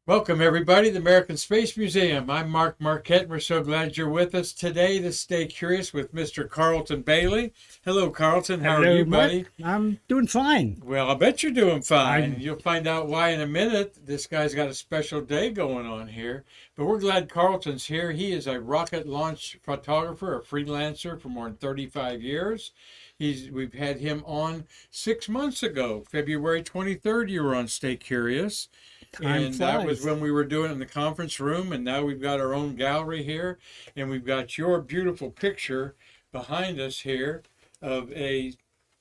Welcome, everybody, to the American Space Museum. I'm Mark Marquette, and we're so glad you're with us today to stay curious with Mr. Carleton Bailie. Hello, Carleton. How are Hello, you, Mark. buddy? I'm doing fine. Well, I bet you're doing fine. I'm You'll find out why in a minute. This guy's got a special day going on here. But we're glad Carleton's here. He is a rocket launch photographer, a freelancer for more than 35 years. We've had him on 6 months ago, February 23rd. You were on Stay Curious. time And that was flies. when we were doing it in the conference room, and now we've got our own gallery here, and we've got your beautiful picture behind us here of a.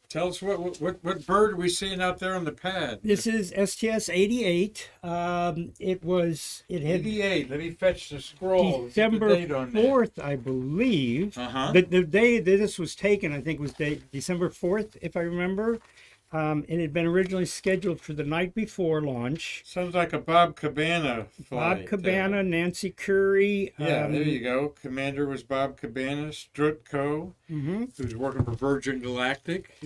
Tell us what bird are we seeing out there on the pad? This is STS 88. It had 88. Let me fetch the scroll. Get the December date on that. 4th, I believe. Uh-huh. The day that this was taken, I think, was December 4th, if I remember. It had been originally scheduled for the night before launch. Sounds like a Bob Cabana flight. Bob Cabana, Nancy Curry. Yeah, there you go. Commander was Bob Cabana, Strutko, who's working for Virgin Galactic.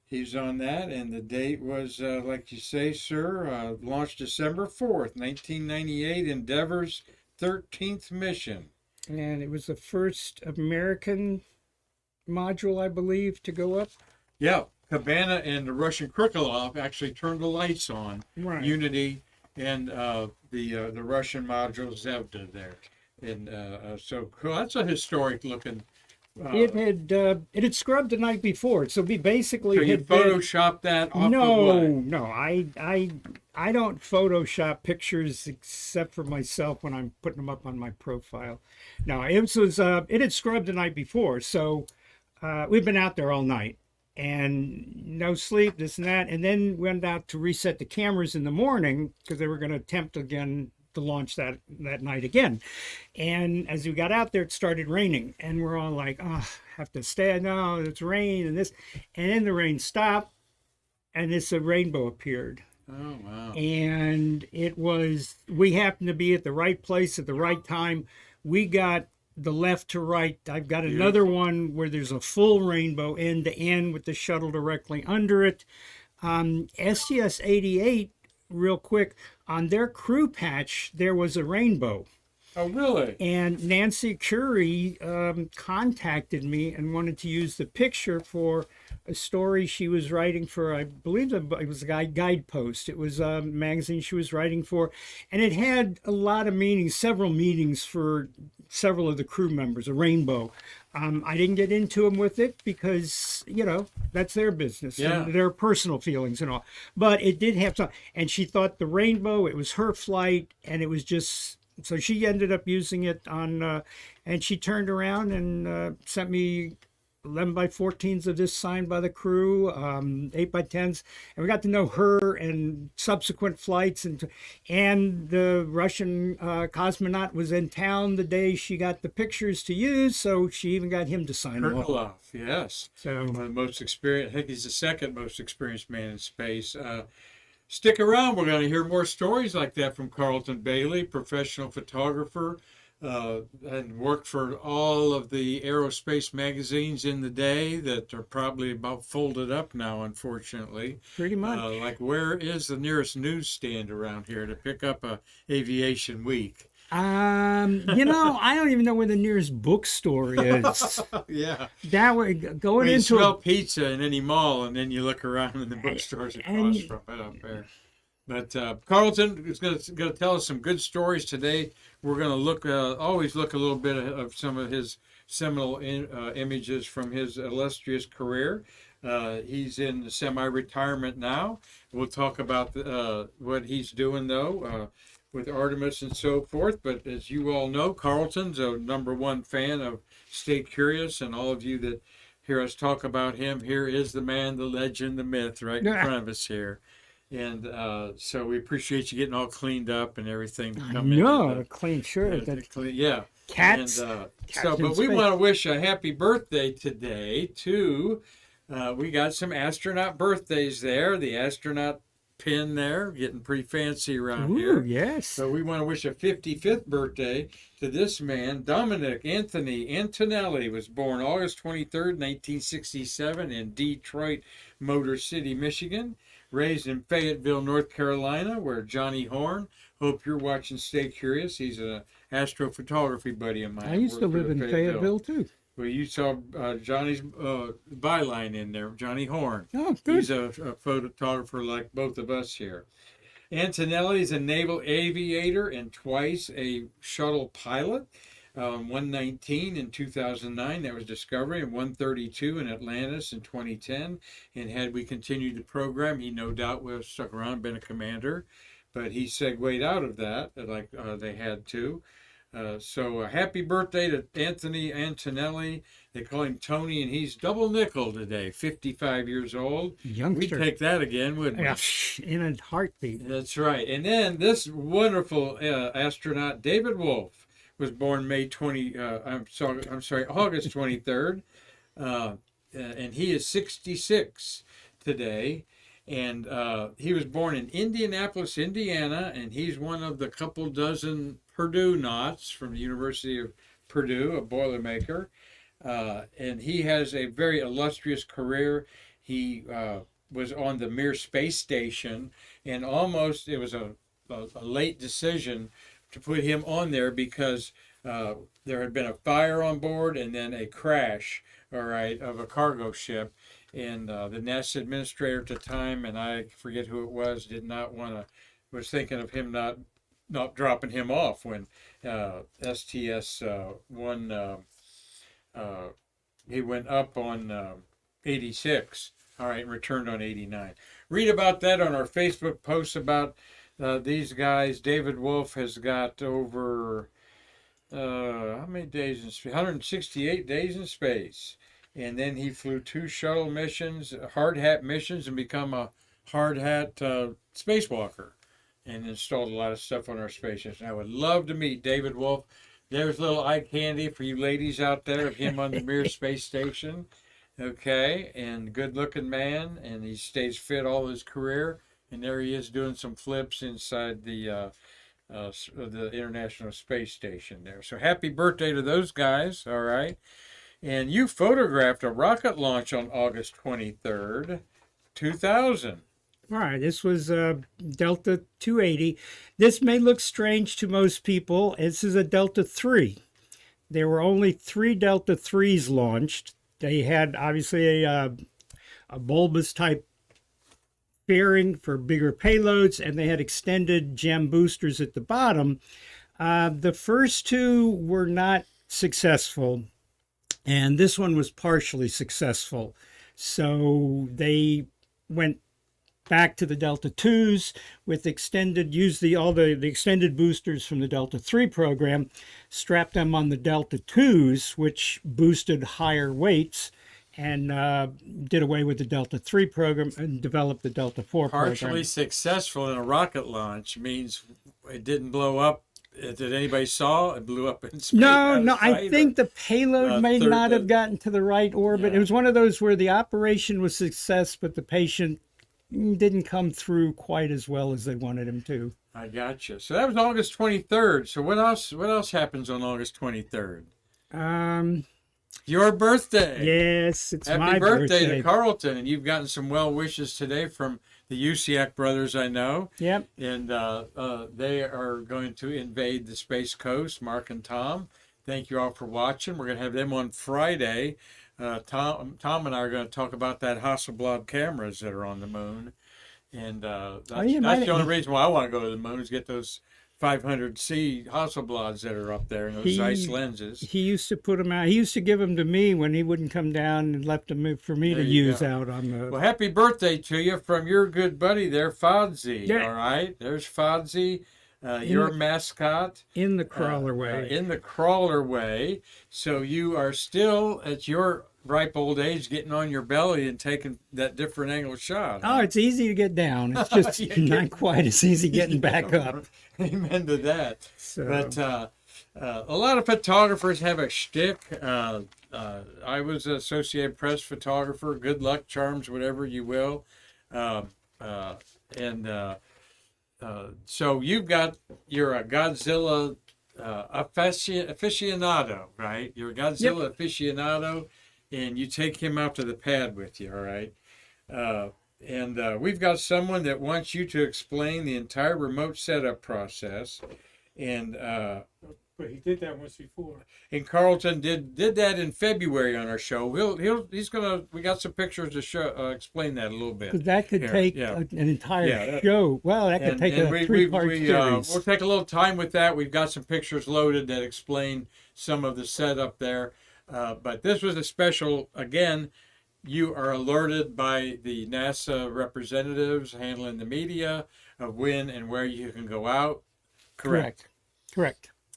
He's on that, and the date was, like you say, sir, launched December 4th, 1998, Endeavor's 13th mission. And it was the first American module, I believe, to go up. Yeah, Cabana and the Russian Krikalev actually turned the lights on. Right. Unity and the Russian module Zvezda there. And so cool. That's a historic looking. It had scrubbed the night before, so we basically So you had been, photoshopped that off no, of what? no, I don't Photoshop pictures except for myself when I'm putting them up on my profile. No, it had scrubbed the night before, so we've been out there all night and no sleep, this and that, and then went out to reset the cameras in the morning because they were going to attempt again to launch that night again. And as we got out there, it started raining, and we're all like, "Oh, have to stay. No, it's rain and this." And then the rain stopped, and a rainbow appeared. Oh wow! And we happened to be at the right place at the right time. We got the left to right. I've got another one where there's a full rainbow end to end with the shuttle directly under it. STS 88, real quick, on their crew patch, there was a rainbow. Oh really? And Nancy Curry contacted me and wanted to use the picture for a story she was writing for, I believe it was a Guidepost. It was a magazine she was writing for. And it had a lot of meanings, several meanings for several of the crew members, a rainbow. I didn't get into them with it because, that's their business, Yeah. and their personal feelings and all. But it did have some, and she thought the rainbow, it was her flight, and it was just, so she ended up using it on, and she turned around and sent me 11 by 14s of this signed by the crew, 8 by 10s, and we got to know her and subsequent flights, and the Russian cosmonaut was in town the day she got the pictures to use, so she even got him to sign them all. Krikalev, yes. So One of the most experienced. I think he's the second most experienced man in space. Stick around. We're going to hear more stories like that from Carleton Bailie, professional photographer, and worked for all of the aerospace magazines in the day that are probably about folded up now, unfortunately. pretty much. Like, where is the nearest newsstand around here to pick up a Aviation Week? I don't even know where the nearest bookstore is. Yeah. That way, going Well, you into smell pizza in any mall, and then you look around in the bookstores across And- from it up there. But Carleton is going to tell us some good stories today. We're going to always look a little bit of some of his seminal images from his illustrious career. He's in semi-retirement now. We'll talk about what he's doing, though, with Artemis and so forth. But as you all know, Carleton's a #1 fan of Stay Curious, and all of you that hear us talk about him, here is the man, the legend, the myth right in front of us here. And so we appreciate you getting all cleaned up and everything to come a clean shirt. yeah. Cats. And, Cats so, in but we space. want to wish a happy birthday today to, we got some astronaut birthdays there. The astronaut pin there, getting pretty fancy around Ooh, here. yes. So we want to wish a 55th birthday to this man, Dominic Anthony Antonelli, was born August 23rd, 1967 in Detroit, Motor City, Michigan. raised in Fayetteville, North Carolina, where Johnny Horn. Hope you're watching. Stay curious. He's an astrophotography buddy of mine. I used to Worked for live the in Fayetteville too. Well, you saw Johnny's byline in there, Johnny Horn. Oh, good. He's a photographer like both of us here. Antonelli is a naval aviator and twice a shuttle pilot. 119 in 2009, that was Discovery, and 132 in Atlantis in 2010. And had we continued the program, he no doubt would have stuck around, been a commander. But he segued out of that, like they had to. So happy birthday to Anthony Antonelli. They call him Tony, and he's double nickel today, 55 years old. Youngster. We'd take that again, wouldn't we? Yeah, in a heartbeat. That's right. And then this wonderful astronaut, David Wolf, was born August 23rd. And he is 66 today. And he was born in Indianapolis, Indiana, and he's one of the couple dozen Purdue knots from the University of Purdue, a Boilermaker. And he has a very illustrious career. He was on the Mir space station, and almost it was a late decision to put him on there because there had been a fire on board and then a crash, all right, of a cargo ship. And the NASA administrator at the time, and I forget who it was, was thinking of him not dropping him off when STS he went up on 86, all right, and returned on 89. Read about that on our Facebook post about these guys. David Wolf has got over how many days in space? 168 days in space. And then he flew 2 shuttle missions, hard hat missions, and become a hard hat spacewalker and installed a lot of stuff on our space station. I would love to meet David Wolf. There's a little eye candy for you ladies out there of him on the Mir space station. Okay, and good looking man, and he stays fit all his career. And there he is doing some flips inside the International Space Station there. So happy birthday to those guys, all right? And you photographed a rocket launch on August 23rd, 2000. All right, this was Delta 280. This may look strange to most people. This is a Delta 3. There were only 3 Delta 3s launched. They had obviously a bulbous type fairing for bigger payloads, and they had extended gem boosters at the bottom. The first 2 were not successful, and this one was partially successful. So they went back to the Delta 2s with used the extended boosters from the Delta 3 program, strapped them on the Delta 2s, which boosted higher weights, and did away with the Delta 3 program and developed the Delta 4 program. Partially successful in a rocket launch means it didn't blow up. Did anybody saw it blew up in space? No, I think the payload may not have gotten to the right orbit. Yeah. It was one of those where the operation was success, but the patient didn't come through quite as well as they wanted him to. I gotcha. So that was August 23rd. So what else happens on August 23rd? Your birthday. Yes, it's my birthday. Happy birthday to Carleton. And you've gotten some well wishes today from the Usiak brothers, I know. Yep. And they are going to invade the Space Coast, Mark and Tom. Thank you all for watching. We're going to have them on Friday. Tom and I are going to talk about that Hasselblad cameras that are on the moon. And that's the only reason why I want to go to the moon is get those 500C Hasselblads that are up there and those ice lenses. He used to put them out. He used to give them to me when he wouldn't come down and left them for me to use out on the... Well, happy birthday to you from your good buddy there, Fodsy. Yeah. All right? There's Fodsy, your mascot. In the crawler way. In the crawler way. So you are still at your ripe old age getting on your belly and taking that different angle shot. Oh, it's easy to get down. It's just not quite as easy getting back up. Amen to that. So. But a lot of photographers have a shtick. I was an Associated Press photographer. Good luck charms, whatever you will. So you're a Godzilla aficionado, right? You're a Godzilla aficionado, and you take him out to the pad with you, all right? And we've got someone that wants you to explain the entire remote setup process. And But he did that once before. Carleton did that in February on our show. We got some pictures to show explain that a little bit. 'Cause that could Here, take yeah. an entire Yeah, show. Well, that could take a three-part series. We'll take a little time with that. We've got some pictures loaded that explain some of the setup there. But this was a special, again, you are alerted by the NASA representatives handling the media of when and where you can go out. Correct.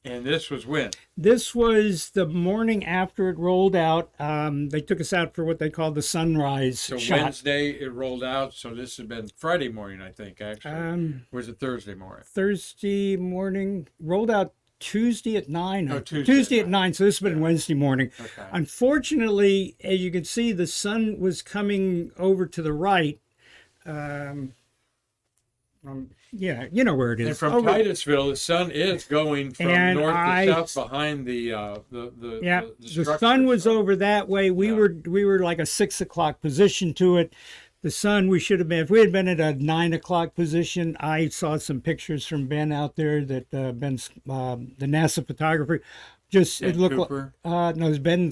And this was when? This was the morning after it rolled out. They took us out for what they called the sunrise So shot. Wednesday it rolled out. So this has been Friday morning, I think, actually. Or was it Thursday morning? Thursday morning, rolled out Tuesday at 9. Oh, Tuesday Tuesday at at 9, so this has been Wednesday morning. Okay. Unfortunately, as you can see, the sun was coming over to the right. Yeah, you know where it is. And from Titusville, the sun is going from And north to south behind the the sun was over that way. We were like a 6 o'clock position to it. The sun, we should have been, if we had been at a 9 o'clock position. I saw some pictures from Ben out there that Ben's the NASA photographer. Just Ben it looked Cooper? like no, it's Ben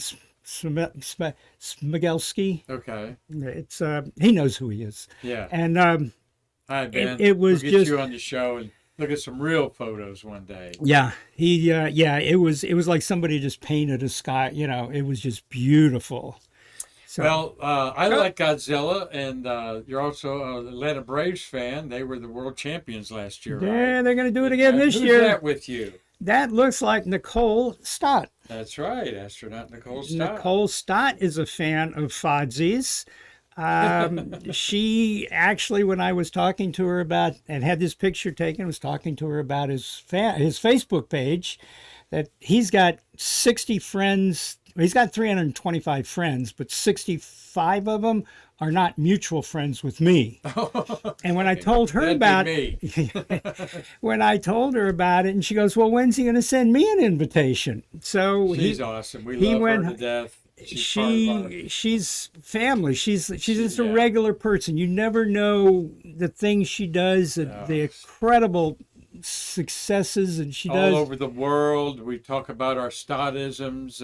Smigelski. Okay. It's he knows who he is. Yeah. And Hi, Ben. it was we'll get just you on the show and look at some real photos one day. yeah, it was like somebody just painted a sky. You know, it was just beautiful. So, Well, I like Godzilla, and you're also an Atlanta Braves fan. They were the world champions last year, right? yeah, they're going to do it again this Who's year. that with you? That looks like Nicole Stott. That's right, astronaut Nicole Stott. Nicole Stott is a fan of Fozzie's. She actually, when I was talking to her about and had this picture taken, was talking to her about his Facebook page, that he's got 60 friends. He's got 325 friends, but 65 of them are not mutual friends with me. And when I told her about when I told her about it, and she goes, "Well, when's he going to send me an invitation?" So She's awesome. We love her to death. She's family. She's just a yeah. regular person. You never know the things she does, the incredible successes, and she does all over the world. We talk about our Stottisms.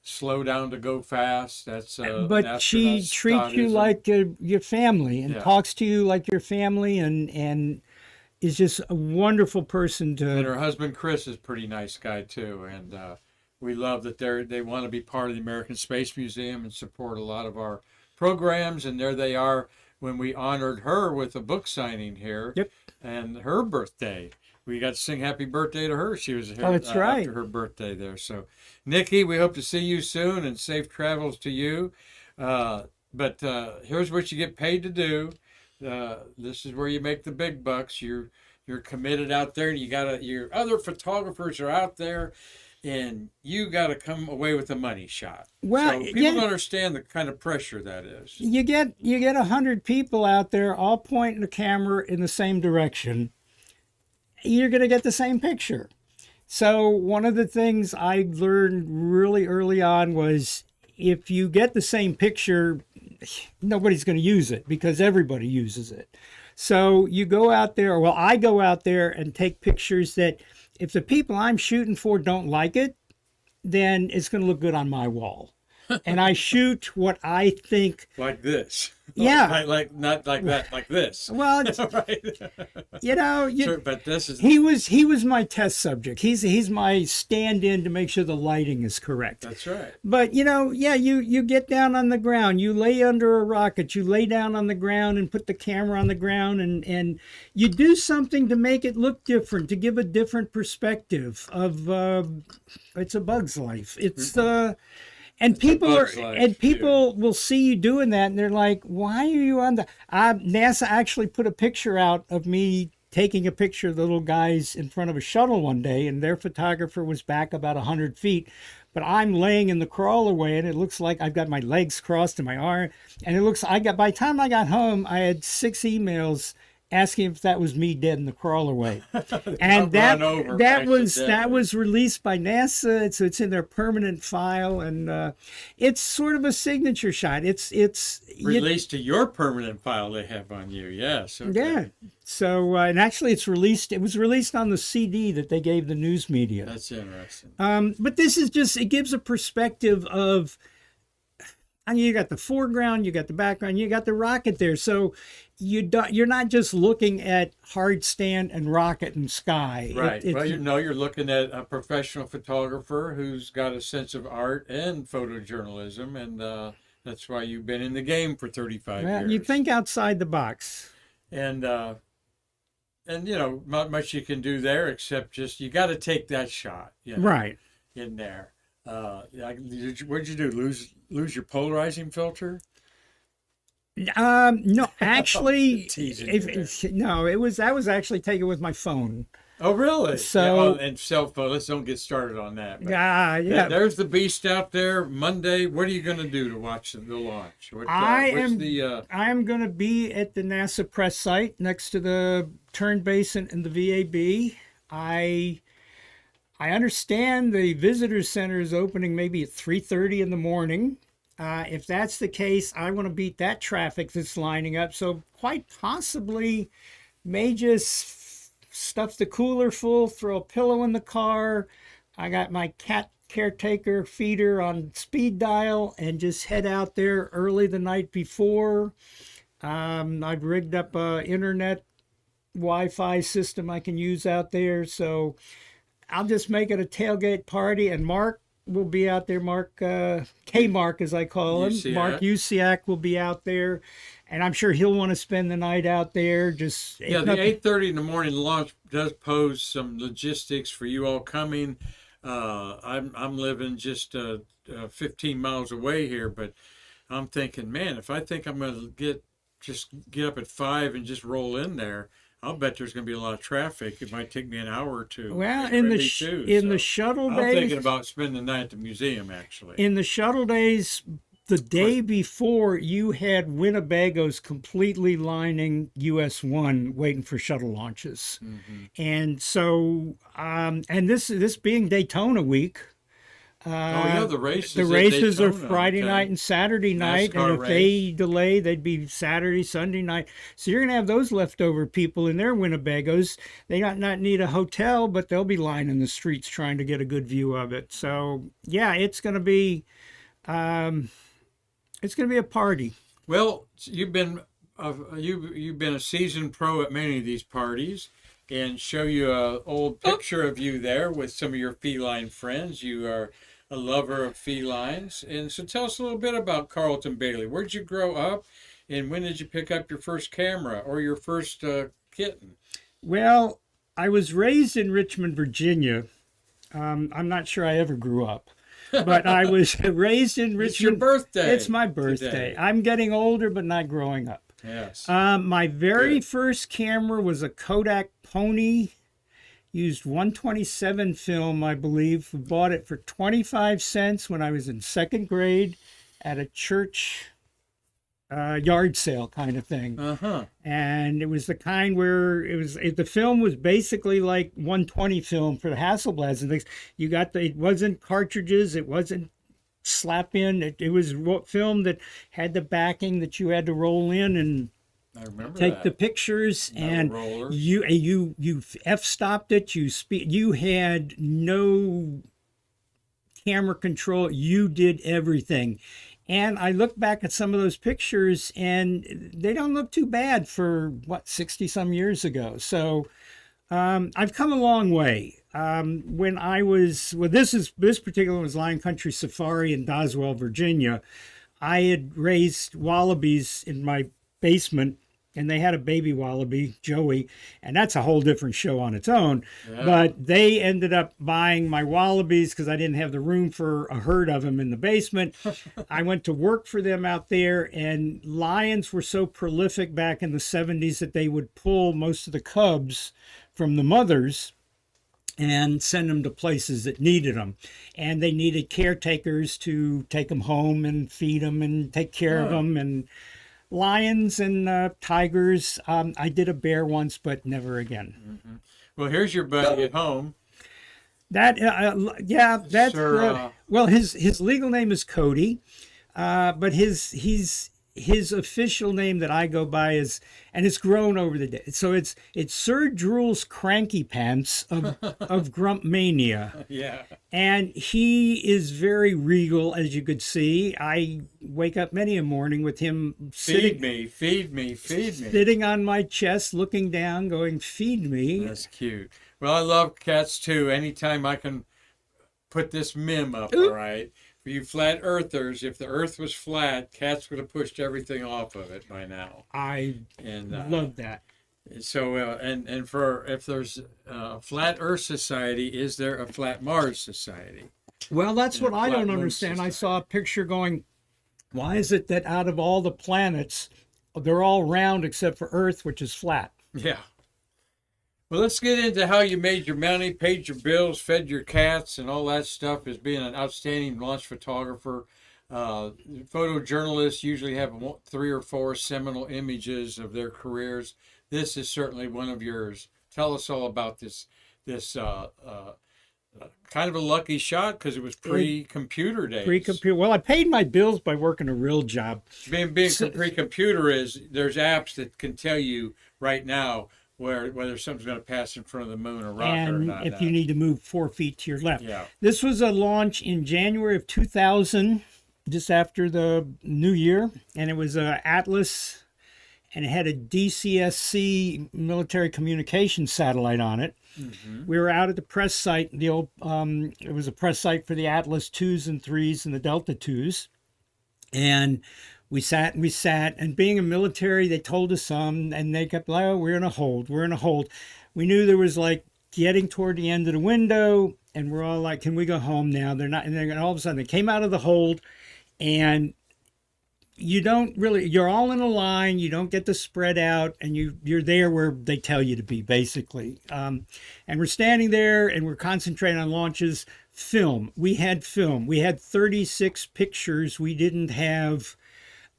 Slow down to go fast. That's but she treats you like your family and talks to you like your family, and is just a wonderful person to. And her husband Chris is a pretty nice guy too, and we love that they want to be part of the American Space Museum and support a lot of our programs. And there they are when we honored her with a book signing here. Yep. And her birthday. We got to sing happy birthday to her. She was here that's right. after her birthday there. So, Nikki, we hope to see you soon and safe travels to you. But here's what you get paid to do. This is where you make the big bucks. You're committed out there, and your other photographers are out there, and you got to come away with a money shot. Well, so people don't understand the kind of pressure that is. You get 100 people out there all pointing the camera in the same direction. You're going to get the same picture. So one of the things I learned really early on was if you get the same picture, nobody's going to use it because everybody uses it. So you go out there, well, I go out there and take pictures that if the people I'm shooting for don't like it, then it's going to look good on my wall. And I shoot what I think. Like this. Yeah. Like not like that, like this. Well, right. But this is. He was my test subject. He's my stand-in to make sure the lighting is correct. That's right. But you get down on the ground. You lay under a rocket. You lay down on the ground and put the camera on the ground, and you do something to make it look different, to give a different perspective of it's a bug's life. It's And people will see you doing that, and they're like, "Why are you on the?" NASA actually put a picture out of me taking a picture of the little guys in front of a shuttle one day, and their photographer was back about 100 feet, but I'm laying in the crawlerway, and it looks like I've got my legs crossed and my arm, and it looks. By the time I got home, I had 6 emails asking if that was me dead in the crawlerway. I've And run over that accidentally. was released by NASA, so it's in their permanent file, and it's sort of a signature shot. It's Released to your permanent file they have on you. Yes. Okay. yeah. So and actually, it's released. It was released on the CD that they gave the news media. That's interesting. But this is just, it gives a perspective of, I mean, you got the foreground, you got the background, you got the rocket there. So you're not just looking at hard stand and rocket and sky. Right. Well, you're looking at a professional photographer who's got a sense of art and photojournalism, and that's why you've been in the game for 35 years. You think outside the box. And not much you can do there except just you got to take that shot. Right. In there. What'd you do? Lose your polarizing filter? No, actually, Teasing that was actually taken with my phone. Oh, really? So- and cell phone. Let's don't get started on that. But Yeah. there's the beast out there Monday. What are you going to do to watch the launch? I am going to be at the NASA press site next to the turn basin and the VAB. I understand the visitor center is opening maybe at 3:30 in the morning. If that's the case, I want to beat that traffic that's lining up. So quite possibly, may just stuff the cooler full, throw a pillow in the car. I got my cat caretaker feeder on speed dial and just head out there early the night before. I've rigged up a internet Wi-Fi system I can use out there. So I'll just make it a tailgate party, and Mark will be out there. Mark, as I call him. Usiak. Mark Usiak will be out there, and I'm sure he'll want to spend the night out there. Just the 8:30 in the morning launch does pose some logistics for you all coming. I'm living just 15 miles away here, but I'm thinking, man, if I think I'm going to get up at 5 and just roll in there, I'll bet there's going to be a lot of traffic. It might take me an hour or two. Well, to get in ready the too. shuttle I'm days, thinking about spending the night at the museum, actually. in the shuttle days, the day before, you had Winnebagos completely lining US 1 waiting for shuttle launches. Mm-hmm. And so, and this being Daytona week, the races. the at races are Daytona, Friday okay. night and Saturday night, NASCAR and if they delay, they'd be Saturday, Sunday night. So you're gonna have those leftover people in their Winnebagos. They not need a hotel, but they'll be lining the streets trying to get a good view of it. So yeah, it's gonna be a party. Well, you've been a seasoned pro at many of these parties, and show you a old picture of you there with some of your feline friends. You are a lover of felines, and so tell us a little bit about Carleton Bailie. Where'd you grow up, and when did you pick up your first camera or your first kitten? Well, I was raised in Richmond, Virginia. I'm not sure I ever grew up, but I was raised in Richmond. It's your birthday. It's my birthday. Today. I'm getting older, but not growing up. Yes. My very Good. first camera was a Kodak Pony. Used 127 film, I believe. Bought it for 25 cents when I was in second grade at a church yard sale kind of thing. Uh-huh. And it was the kind where the film was basically like 120 film for the Hasselblads and things. It wasn't cartridges, it wasn't slap in. It was film that had the backing that you had to roll in and I remember take that. the pictures. Metal And roller. you f-stopped it. You had no camera control. You did everything. And I look back at some of those pictures, and they don't look too bad for 60 some years ago. So I've come a long way. When I was this particular was Lion Country Safari in Doswell, Virginia. I had raised wallabies in my basement, and they had a baby wallaby, Joey, and that's a whole different show on its own. Yeah. But they ended up buying my wallabies because I didn't have the room for a herd of them in the basement. I went to work for them out there, and lions were so prolific back in the 70s that they would pull most of the cubs from the mothers and send them to places that needed them. And they needed caretakers to take them home and feed them and take care of them. And lions and tigers. I did a bear once, but never again. Well, here's your buddy at home. That's Sir, well, his legal name is Cody, but his official name that I go by is, and it's grown over the day. So it's Sir Drool's Cranky Pants of Grump Mania. Yeah. And he is very regal, as you could see. I wake up many a morning with him Feed me, feed me, feed me. sitting on my chest, looking down, going, "Feed me." That's cute. Well, I love cats too. Anytime I can put this meme up, Oop. all right? For you flat earthers, if the earth was flat, cats would have pushed everything off of it by now. I And love that. so, and for if there's a flat Earth society, is there a flat Mars society? Well, that's what I flat don't moon understand. I society. saw a picture going, why is it that out of all the planets, they're all round except for Earth, which is flat? Yeah. Well, let's get into how you made your money, paid your bills, fed your cats, and all that stuff as being an outstanding launch photographer. Photojournalists usually have 3 or 4 seminal images of their careers. This is certainly one of yours. Tell us all about this kind of a lucky shot because it was pre-computer days. Pre-computer. Well, I paid my bills by working a real job. Being pre-computer is there's apps that can tell you right now whether something's going to pass in front of the moon or rocket or And not. if you need to move 4 feet to your left. Yeah. This was a launch in January of 2000, just after the new year. And it was a Atlas, and it had a DCSC military communications satellite on it. Mm-hmm. We were out at the press site. The old it was a press site for the Atlas 2s and 3s and the Delta 2s. And we sat, and being a military, they told us some, and they kept like, "Oh, we're in a hold. We knew there was like getting toward the end of the window, and we're all like, "Can we go home now?" They're not, and then all of a sudden they came out of the hold, and you don't really, you're all in a line, you don't get to spread out, and you're there where they tell you to be, basically. And we're standing there, and we're concentrating on launches. We had 36 pictures. We didn't have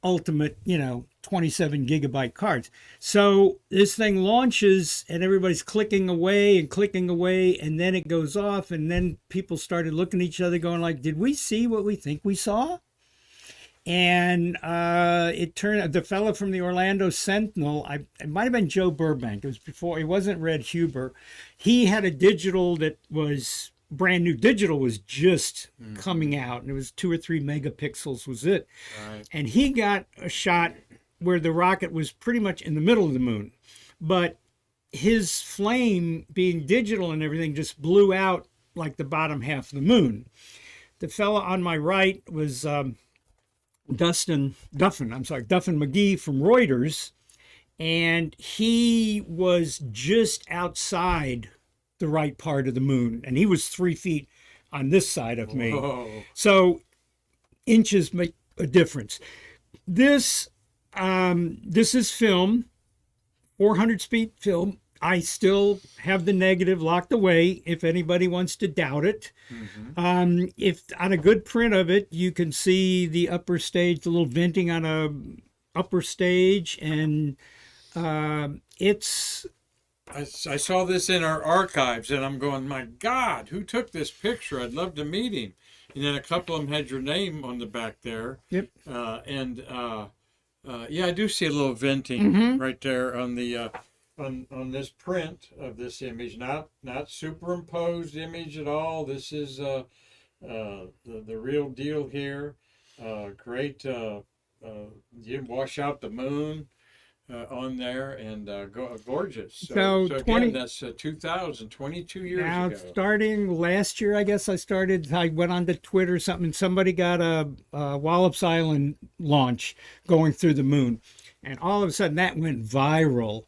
ultimate 27 gigabyte cards. So this thing launches, and everybody's clicking away, and then it goes off, and then people started looking at each other going like, "Did we see what we think we saw?" And it turned out the fellow from the Orlando Sentinel, it might have been Joe Burbank. It was before, it wasn't Red Huber. He had a digital that was brand new. Digital was just coming out, and it was 2 or 3 megapixels was it. Right. And he got a shot where the rocket was pretty much in the middle of the moon. But his flame, being digital and everything, just blew out like the bottom half of the moon. The fellow on my right was Duffin McGee from Reuters, and he was just outside the right part of the moon, and he was 3 feet on this side of me. Whoa. So inches make a difference. This is film, 400 speed film. I still have the negative locked away if anybody wants to doubt it. Mm-hmm. If on a good print of it, you can see the upper stage, the little venting on a upper stage, and it's... I saw this in our archives, and I'm going, my God, who took this picture? I'd love to meet him. And then a couple of them had your name on the back there. Yep. Yeah, I do see a little venting right there on the on this print of this image. Not superimposed image at all. This is the real deal here. Great. You wash out the moon. On there, and gorgeous. So again, that's 2022 years now ago. Starting last year, I guess I went on to Twitter or something, and somebody got a Wallops Island launch going through the moon, and all of a sudden that went viral,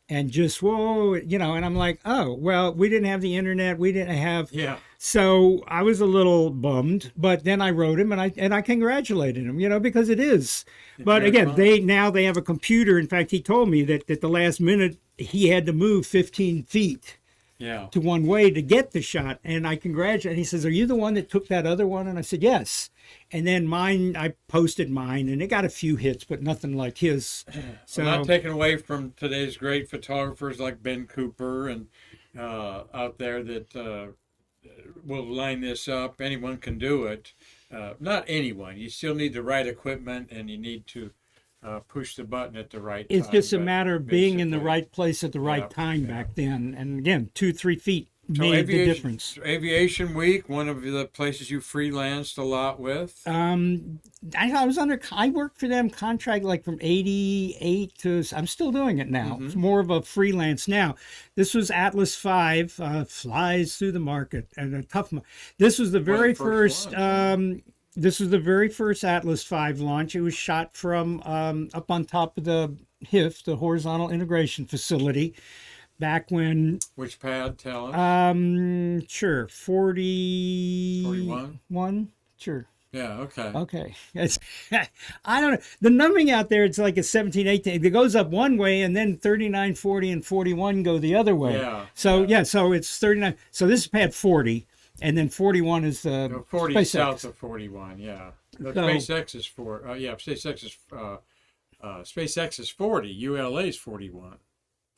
and just whoa, and I'm like, oh well, we didn't have the internet, we didn't have. Yeah. So I was a little bummed, but then I wrote him and I congratulated him, because it is. But again, they have a computer. In fact, he told me that at the last minute he had to move 15 feet Yeah. to one way to get the shot. And I congratulate. And he says, "Are you the one that took that other one?" And I said, "Yes." And then mine, I posted mine, and it got a few hits, but nothing like his. So Not taken away from today's great photographers like Ben Cooper and out there that will line this up. Anyone can do it. Not anyone. You still need the right equipment, and you need to push the button at the right it's time. just a But matter of being in the basically, right place at the right Yeah, time back then. And again, 2-3 feet so made the difference. Aviation Week, one of the places you freelanced a lot with. I worked for them contract like from 88 to, I'm still doing it now. It's more of a freelance now. This was Atlas 5, flies through the market, and a tough this was the very first this was the very first Atlas 5 launch. It was shot from up on top of the HIF, the Horizontal Integration Facility, back when Which pad? Tell us. sure, 41? Sure. Yeah. Okay. Okay. It's, I don't know. The numbering out there, it's like a 17, 18. It goes up one way, and then 39, 40, and 41 go the other way. Yeah. So, so it's 39. So this is pad 40, and then 41 is the 40 SpaceX. south of 41. Yeah. The So- SpaceX is SpaceX is 40. ULA is 41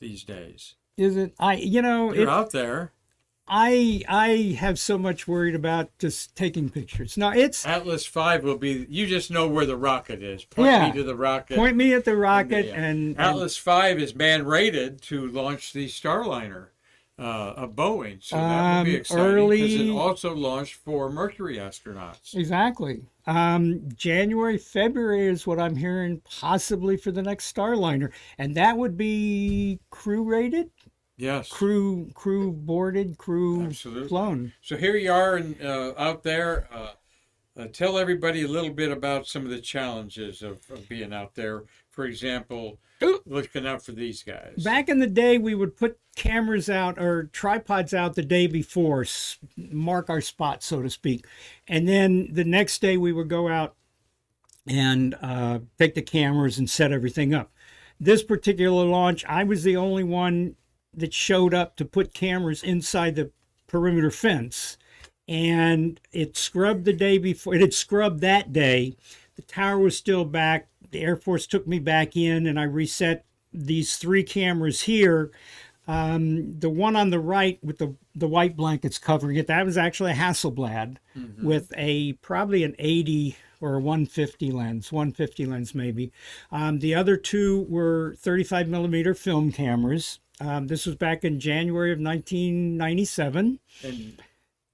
these days. Is it? You're out there. I have so much worried about just taking pictures. No, it's Atlas 5 will be, you just know where the rocket is. Point me to the rocket. point me at the rocket, Yeah. and Atlas 5 is man-rated to launch the Starliner of Boeing. So that will be exciting because it also launched 4 Mercury astronauts. exactly. January, February is what I'm hearing, possibly for the next Starliner, and that would be crew rated, Yes. crew boarded, crew Absolutely. flown. So here you are out there. Tell everybody a little bit about some of the challenges of being out there. For example, looking out for these guys. Back in the day, we would put cameras out or tripods out the day before, mark our spot, so to speak. And then the next day we would go out and take the cameras and set everything up. This particular launch, I was the only one that showed up to put cameras inside the perimeter fence. And it scrubbed the day before. It had scrubbed that day. The tower was still back. The Air Force took me back in, and I reset these 3 cameras here. The one on the right with the white blankets covering it, that was actually a Hasselblad with probably an 80 or a 150 lens maybe. The other 2 were 35 millimeter film cameras. This was back in January of 1997. And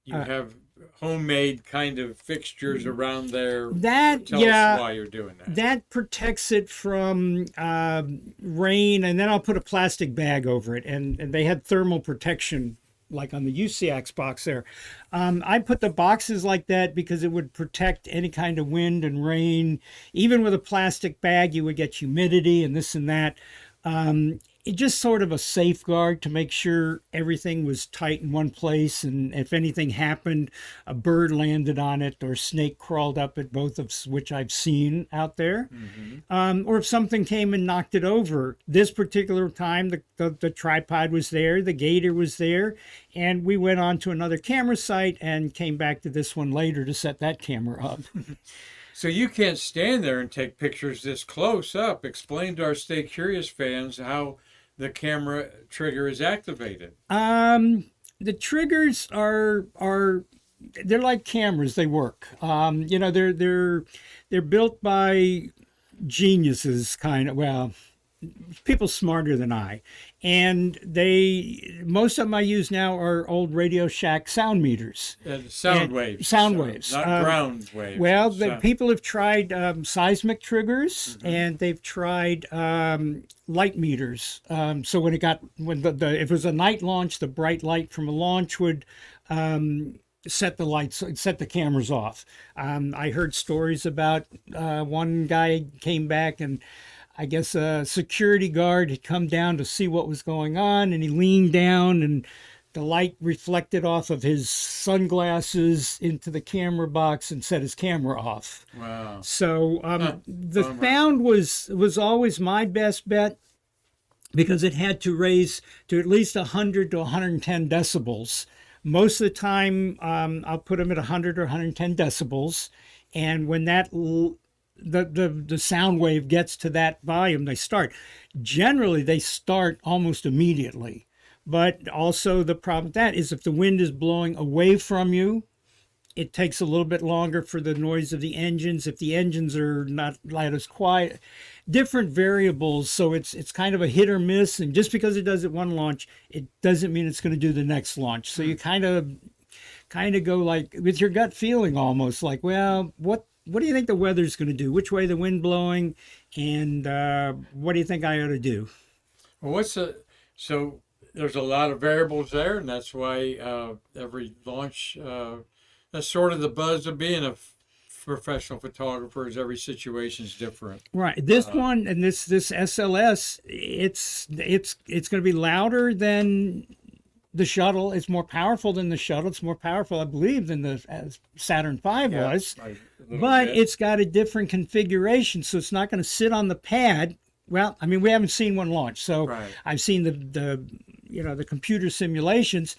you have homemade kind of fixtures around there. Tell us why you're doing that. That protects it from rain, and then I'll put a plastic bag over it. And they had thermal protection, like on the UCX box there. I put the boxes like that because it would protect any kind of wind and rain. Even with a plastic bag, you would get humidity and this and that. It just sort of a safeguard to make sure everything was tight in one place, and if anything happened, a bird landed on it or a snake crawled up it, both of which I've seen out there. Or if something came and knocked it over. This particular time, the tripod was there, the gator was there, and we went on to another camera site and came back to this one later to set that camera up. So you can't stand there and take pictures this close up. Explain to our Stay Curious fans how the camera trigger is activated. The triggers are they're like cameras. They work. They're built by geniuses, kind of. Well, people smarter than I, and most of them I use now are old Radio Shack sound meters. Sound waves. Not ground waves. Well, people have tried seismic triggers, and they've tried light meters. So when if it was a night launch, the bright light from a launch would set the cameras off. I heard stories about one guy came back, and I guess a security guard had come down to see what was going on, and he leaned down, and the light reflected off of his sunglasses into the camera box and set his camera off. Wow. So the sound was always my best bet. because it had to raise to at least 100 to 110 decibels. Most of the time, I'll put them at 100 or 110 decibels, and when the sound wave gets to that volume, they start. Generally, they start almost immediately. But also the problem with that is if the wind is blowing away from you, it takes a little bit longer for the noise of the engines. If the engines are not as quiet, different variables. So it's kind of a hit or miss. And just because it does it one launch, it doesn't mean it's going to do the next launch. So you kind of go like with your gut feeling, almost like, well, what do you think the weather's going to do? Which way the wind blowing, and what do you think I ought to do? Well, so there's a lot of variables there, and that's why every launch. That's sort of the buzz of being a professional photographer. Is every situation is different. Right. This one and this SLS, it's going to be louder than the shuttle. It's more powerful than the shuttle. It's more powerful, I believe, than the Saturn V was. But it's got a different configuration, so it's not going to sit on the pad. Well, I mean, we haven't seen one launch, so right. I've seen the computer simulations.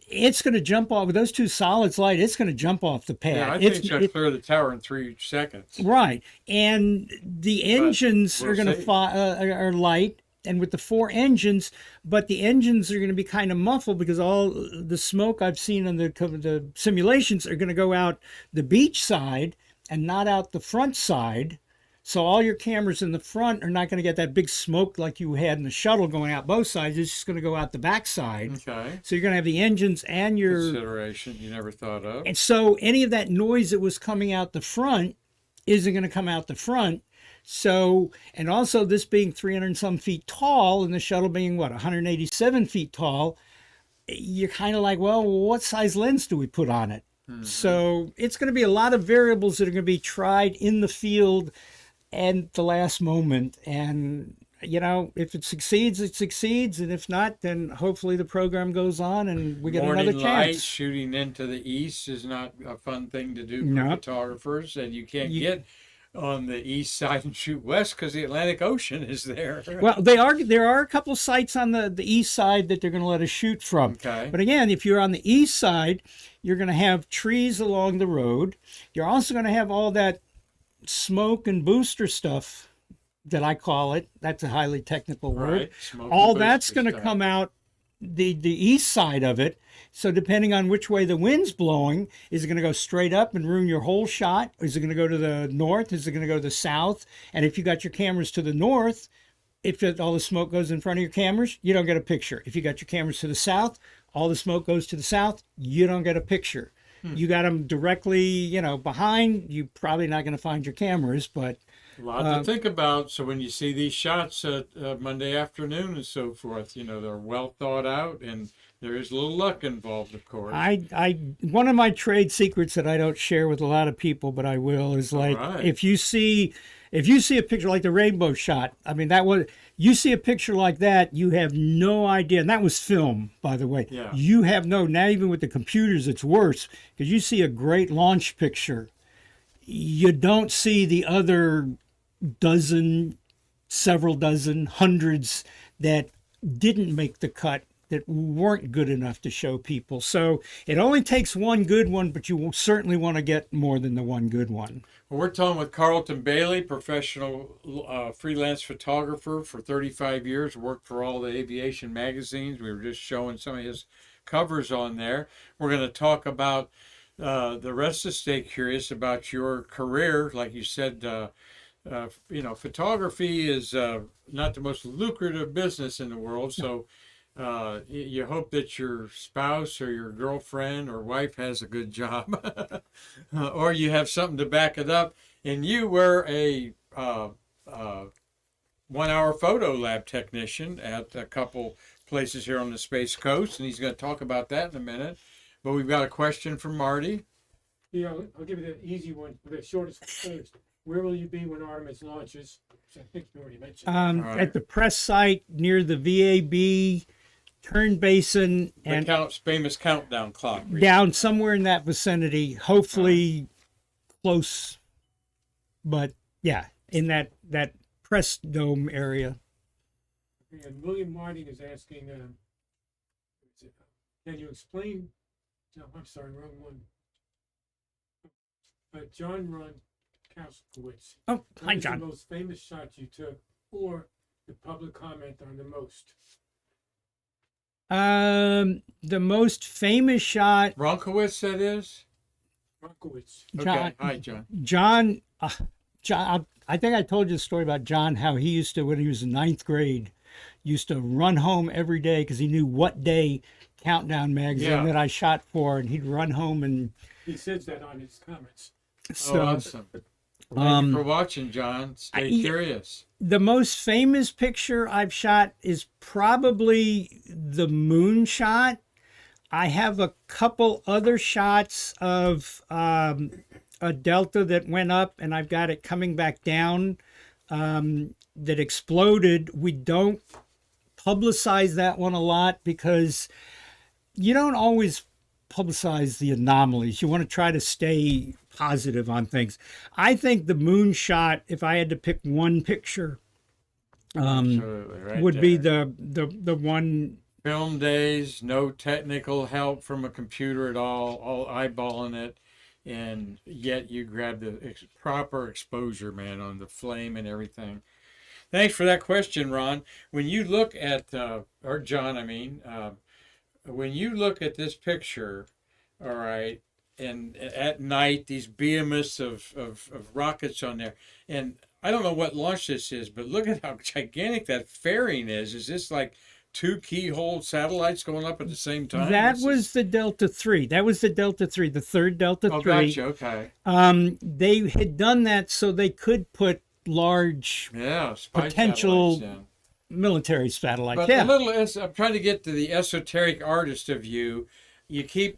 It's going to jump off with those two solids light. It's going to jump off the pad. Yeah, I think it's going to clear the tower in 3 seconds. Right, and the engines are going to are light, and with the 4 engines, but the engines are going to be kind of muffled because all the smoke I've seen on the simulations are going to go out the beach side and not out the front side. So all your cameras in the front are not going to get that big smoke like you had in the shuttle going out both sides. It's just going to go out the back side. Okay. So you're going to have the engines and your consideration you never thought of. And so any of that noise that was coming out the front isn't going to come out the front. So, and also this being 300 and some feet tall and the shuttle being 187 feet tall, you're kind of like, well, what size lens do we put on it? Mm-hmm. So it's going to be a lot of variables that are going to be tried in the field and the last moment. And, if it succeeds, it succeeds. And if not, then hopefully the program goes on and we get Morning another light, chance. shooting into the east is not a fun thing to do for photographers. And you can't get on the east side and shoot west because the Atlantic Ocean is there. Well, there are a couple sites on the east side that they're going to let us shoot from. Okay. But again, if you're on the east side, you're going to have trees along the road. You're also going to have all that smoke and booster stuff that I call it. That's a highly technical word. Right. All that's going to come out the east side of it. So depending on which way the wind's blowing, is it going to go straight up and ruin your whole shot? Is it going to go to the north? Is it going to go to the south? And if you got your cameras to the north, if all the smoke goes in front of your cameras, you don't get a picture. If you got your cameras to the south, all the smoke goes to the south, you don't get a picture. You got them directly, behind, you're probably not going to find your cameras, but... A lot to think about. So when you see these shots Monday afternoon and so forth, they're well thought out, and there is a little luck involved, of course. One of my trade secrets that I don't share with a lot of people, but I will, is like, if you see a picture like the rainbow shot, I mean, you see a picture like that, you have no idea. And that was film, by the way. Yeah. You have now even with the computers, it's worse, because you see a great launch picture. You don't see the other several dozen, hundreds that didn't make the cut, that weren't good enough to show people. So it only takes one good one, but you certainly want to get more than the one good one. Well, we're talking with Carleton Bailie, professional freelance photographer for 35 years, worked for all the aviation magazines. We were just showing some of his covers on there. We're going to talk about the rest of Stay Curious, about your career. Like you said, photography is not the most lucrative business in the world. So you hope that your spouse or your girlfriend or wife has a good job, or you have something to back it up. And you were a 1-hour photo lab technician at a couple places here on the Space Coast, and he's going to talk about that in a minute. But we've got a question from Marty. Yeah, I'll give you the easy one, the shortest first. Where will you be when Artemis launches? Which I think you already mentioned. At the press site near the VAB turn basin, and famous countdown clock. Down somewhere in that vicinity, hopefully close, but yeah, in that press dome area. And William Marty is asking, can you explain? No, I'm sorry, wrong one. John Ron Kowskowitz. Oh, What hi, is John. the most famous shot you took, or the public comment on the most? The most famous shot, Ronkowitz, that is. Markowitz. John. Okay. Hi, John. John, I think I told you a story about John, how he used to, when he was in ninth grade, used to run home every day because he knew what day Countdown magazine Yeah. that I shot for, and he'd run home and He says that on his comments. so. Oh, awesome. Thank you for watching, John. Stay curious. The most famous picture I've shot is probably the moon shot. I have a couple other shots of a delta that went up, and I've got it coming back down that exploded. We don't publicize that one a lot because you don't always publicize the anomalies. You want to try to stay positive on things. I think the moon shot, if I had to pick one picture, Absolutely, right would be there. the one. Film days, no technical help from a computer at all eyeballing it, and yet you grab the proper exposure, man, on the flame and everything. Thanks for that question, Ron. When you look at, or John, I mean, when you look at this picture, all right, and at night, these behemoths of rockets on there, and I don't know what launch this is, but look at how gigantic that fairing is. Is this like two keyhole satellites going up at the same time? That This was the Delta 3. That was the Delta 3, the third Delta Oh, 3. gotcha. Okay. They had done that so they could put large Yeah, spy Potential- satellites, military satellites. But yeah. I'm trying to get to the esoteric artist of you. You keep,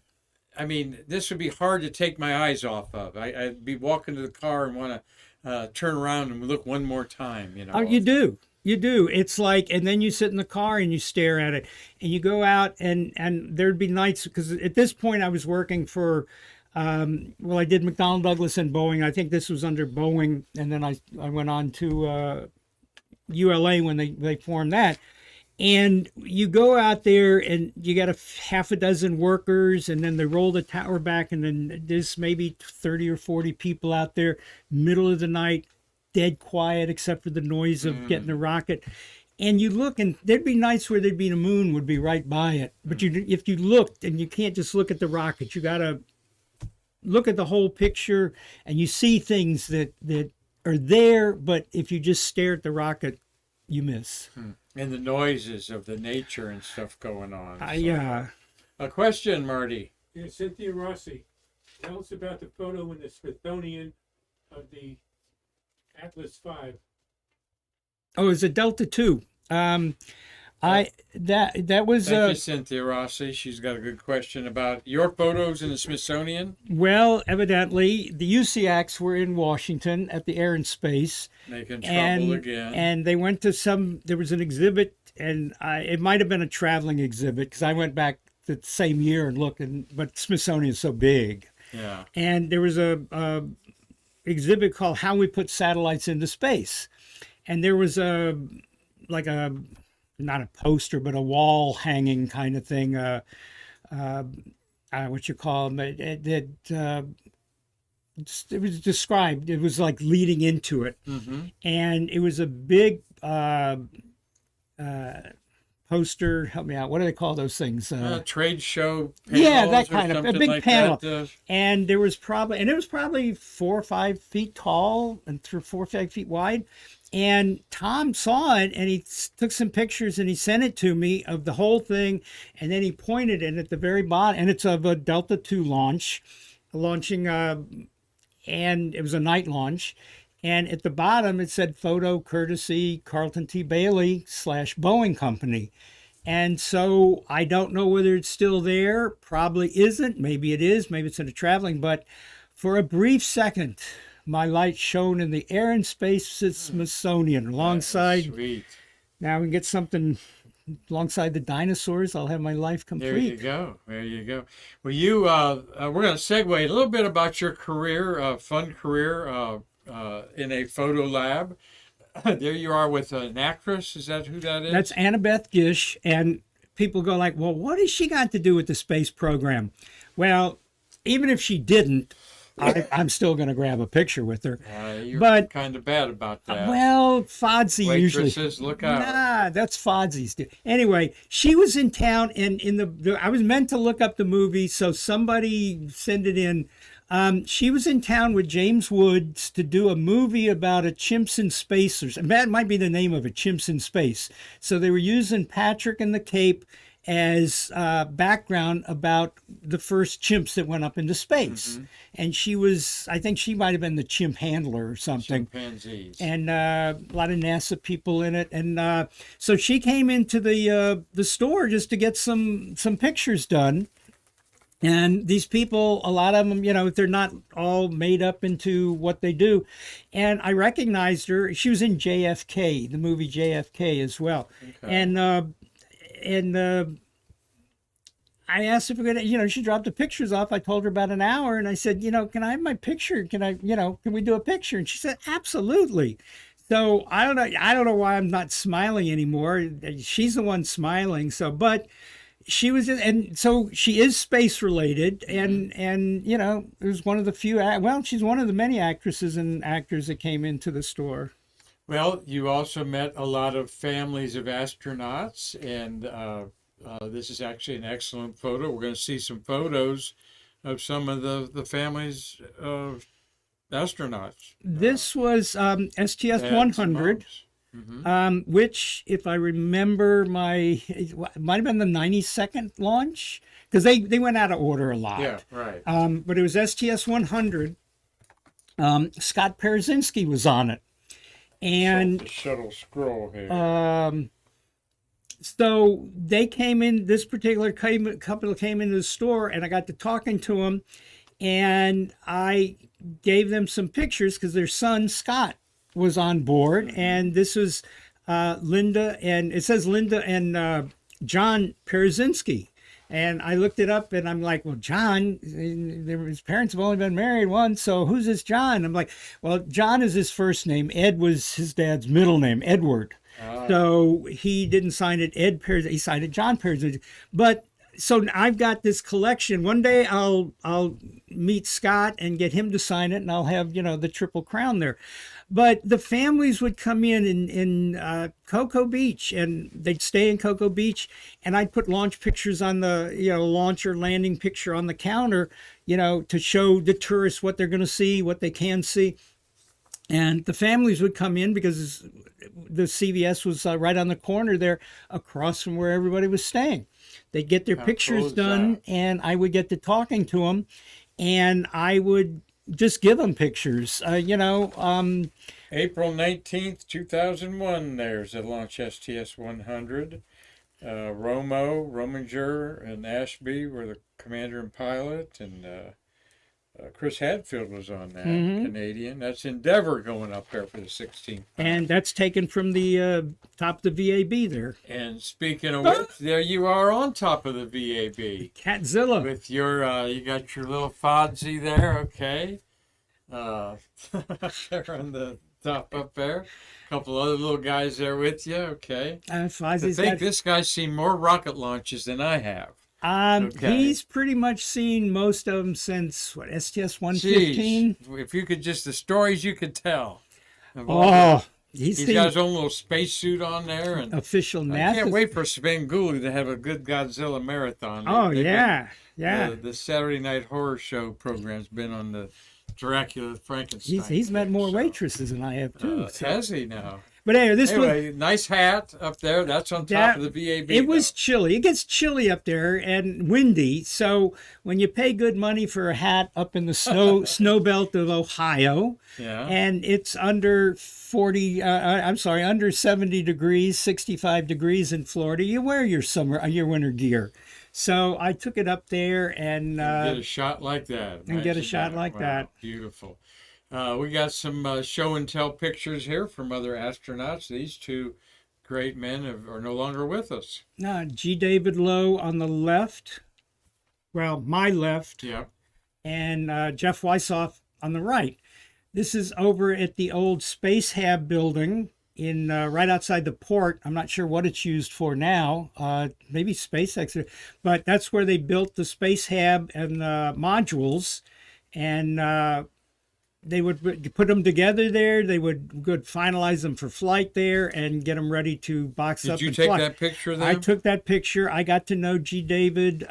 I mean, this would be hard to take my eyes off of. I'd be walking to the car and want to turn around and look one more time, you know. Oh, you do. You do. It's like, and then you sit in the car and you stare at it, and you go out, and there'd be nights, because at this point I was working for, well, I did McDonnell Douglas and Boeing. I think this was under Boeing, and then I went on to ULA when they formed that. And you go out there and you got half a dozen workers, and then they roll the tower back, and then there's maybe 30 or 40 people out there, middle of the night, dead quiet except for the noise of getting the rocket. And you look, and there'd be nights where there'd be the moon would be right by it. But if you looked, and you can't just look at the rocket, you got to look at the whole picture, and you see things that are there, but if you just stare at the rocket, you miss. And the noises of the nature and stuff going on. So. Yeah. A question, Marty. Yeah, Cynthia Rossi, tell us about the photo in the Smithsonian of the Atlas V. Oh, it's a Delta 2. That was Thank you, Cynthia Rossi. She's got a good question about your photos in the Smithsonian. well, evidently the UCACs were in Washington at the Air and Space, Making trouble again. and they went to there was an exhibit, and it might have been a traveling exhibit because I went back the same year and looked, but Smithsonian is so big, Yeah. and there was a exhibit called "How We Put Satellites into Space," and there was not a poster, but a wall hanging kind of thing. What you call them? It was described. It was like leading into it, and it was a big poster. Help me out. What do they call those things? Trade show Yeah, panels that or kind of a something big like panel. that, And it was probably 4 or 5 feet tall and 4 or 5 feet wide. And Tom saw it, and he took some pictures and he sent it to me of the whole thing. And then he pointed it at the very bottom, and it's of a Delta II launching, and it was a night launch. And at the bottom it said "Photo courtesy Carleton Bailie / Boeing Company." And so I don't know whether it's still there. Probably isn't. Maybe it is. Maybe it's in a traveling. But for a brief second, my light shone in the Air and Space Smithsonian alongside. Sweet. Now we can get something alongside the dinosaurs. I'll have my life complete. There you go. There you go. Well, you we're going to segue a little bit about your career, fun career in a photo lab. there you are with an actress. Is that who that is? That's Annabeth Gish, and people go like, well, what has she got to do with the space program? Well, even if she didn't, I'm still going to grab a picture with her. You're but kind of bad about that. Well, Fodzie Waitresses, usually. look out. Nah, that's Fodzie's. Anyway, she was in town, and I was meant to look up the movie, so somebody send it in. She was in town with James Woods to do a movie about a chimps in space, and that might be the name of it, Chimps in Space. So they were using Patrick and the Cape as background about the first chimps that went up into space. And she was, I think she might have been the chimp handler or something. Chimpanzees. And a lot of NASA people in it. And so she came into the store just to get some pictures done. And these people, a lot of them, they're not all made up into what they do. And I recognized her. She was in JFK, the movie JFK as well. Okay. And I asked if we could, she dropped the pictures off. I told her about an hour, and I said, can I have my picture? Can we do a picture? And she said, absolutely. So I don't know why I'm not smiling anymore. She's the one smiling. So, but she was, and so she is space related, and it was one of the few. Well, she's one of the many actresses and actors that came into the store. Well, you also met a lot of families of astronauts, and this is actually an excellent photo. We're going to see some photos of some of the families of astronauts. This was STS-100, which, if I remember, it might have been the 92nd launch, because they went out of order a lot. Yeah, right. But it was STS-100. Scott Parzynski was on it. And the shuttle scroll here. So they came in, this particular couple came into the store, and I got to talking to them, and I gave them some pictures because their son, Scott, was on board. And this was Linda, and it says Linda and John Parzynski. And I looked it up, and I'm like, well, John, his parents have only been married once, so who's this John? I'm like, well, John is his first name. Ed was his dad's middle name, Edward. So he didn't sign it Ed Parzynski, he signed it John Parzynski. But so I've got this collection. One day I'll meet Scott and get him to sign it, and I'll have, the Triple Crown there. But the families would come in Cocoa Beach, and they'd stay in Cocoa Beach, and I'd put launch pictures on the, launch or landing picture on the counter, to show the tourists what they're going to see, what they can see. And the families would come in because the CVS was right on the corner there across from where everybody was staying. They'd get their pictures done, and I would get to talking to them, and I would just give them pictures, April 19th, 2001, there's a launch STS-100. Rominger and Ashby were the commander and pilot, and Chris Hadfield was on that, Canadian. That's Endeavour going up there for the 16th. And that's taken from the top of the VAB there. And speaking of which, there you are on top of the VAB. Catzilla. With your, you got your little Fodzie there, okay. There on the top up there. A couple other little guys there with you, okay. This guy's seen more rocket launches than I have. He's pretty much seen most of them since, STS-115? If you could just, the stories you could tell. He's got his own little spacesuit on there. And official NASA. I can't wait for Svengoolie to have a good Godzilla marathon. Yeah. The Saturday Night Horror Show program's been on the Dracula Frankenstein. He's met more waitresses than I have, too. Has he now? But anyway, nice hat up there. That's on top of the VAB. It was chilly. It gets chilly up there and windy. So when you pay good money for a hat up in the snow belt of Ohio, and it's under under 70 degrees, 65 degrees in Florida, you wear your winter gear. So I took it up there and get a shot like that. Beautiful. We got some show and tell pictures here from other astronauts. These two great men are no longer with us. G. David Lowe on the left, my left, and Jeff Weissoff on the right. This is over at the old Space Hab building in right outside the port. I'm not sure what it's used for now. Maybe SpaceX, but that's where they built the space hab and the modules, and they would put them together there. They would finalize them for flight there and get them ready to box up. Did you and take fly. that picture there? I took that picture. I got to know G. David.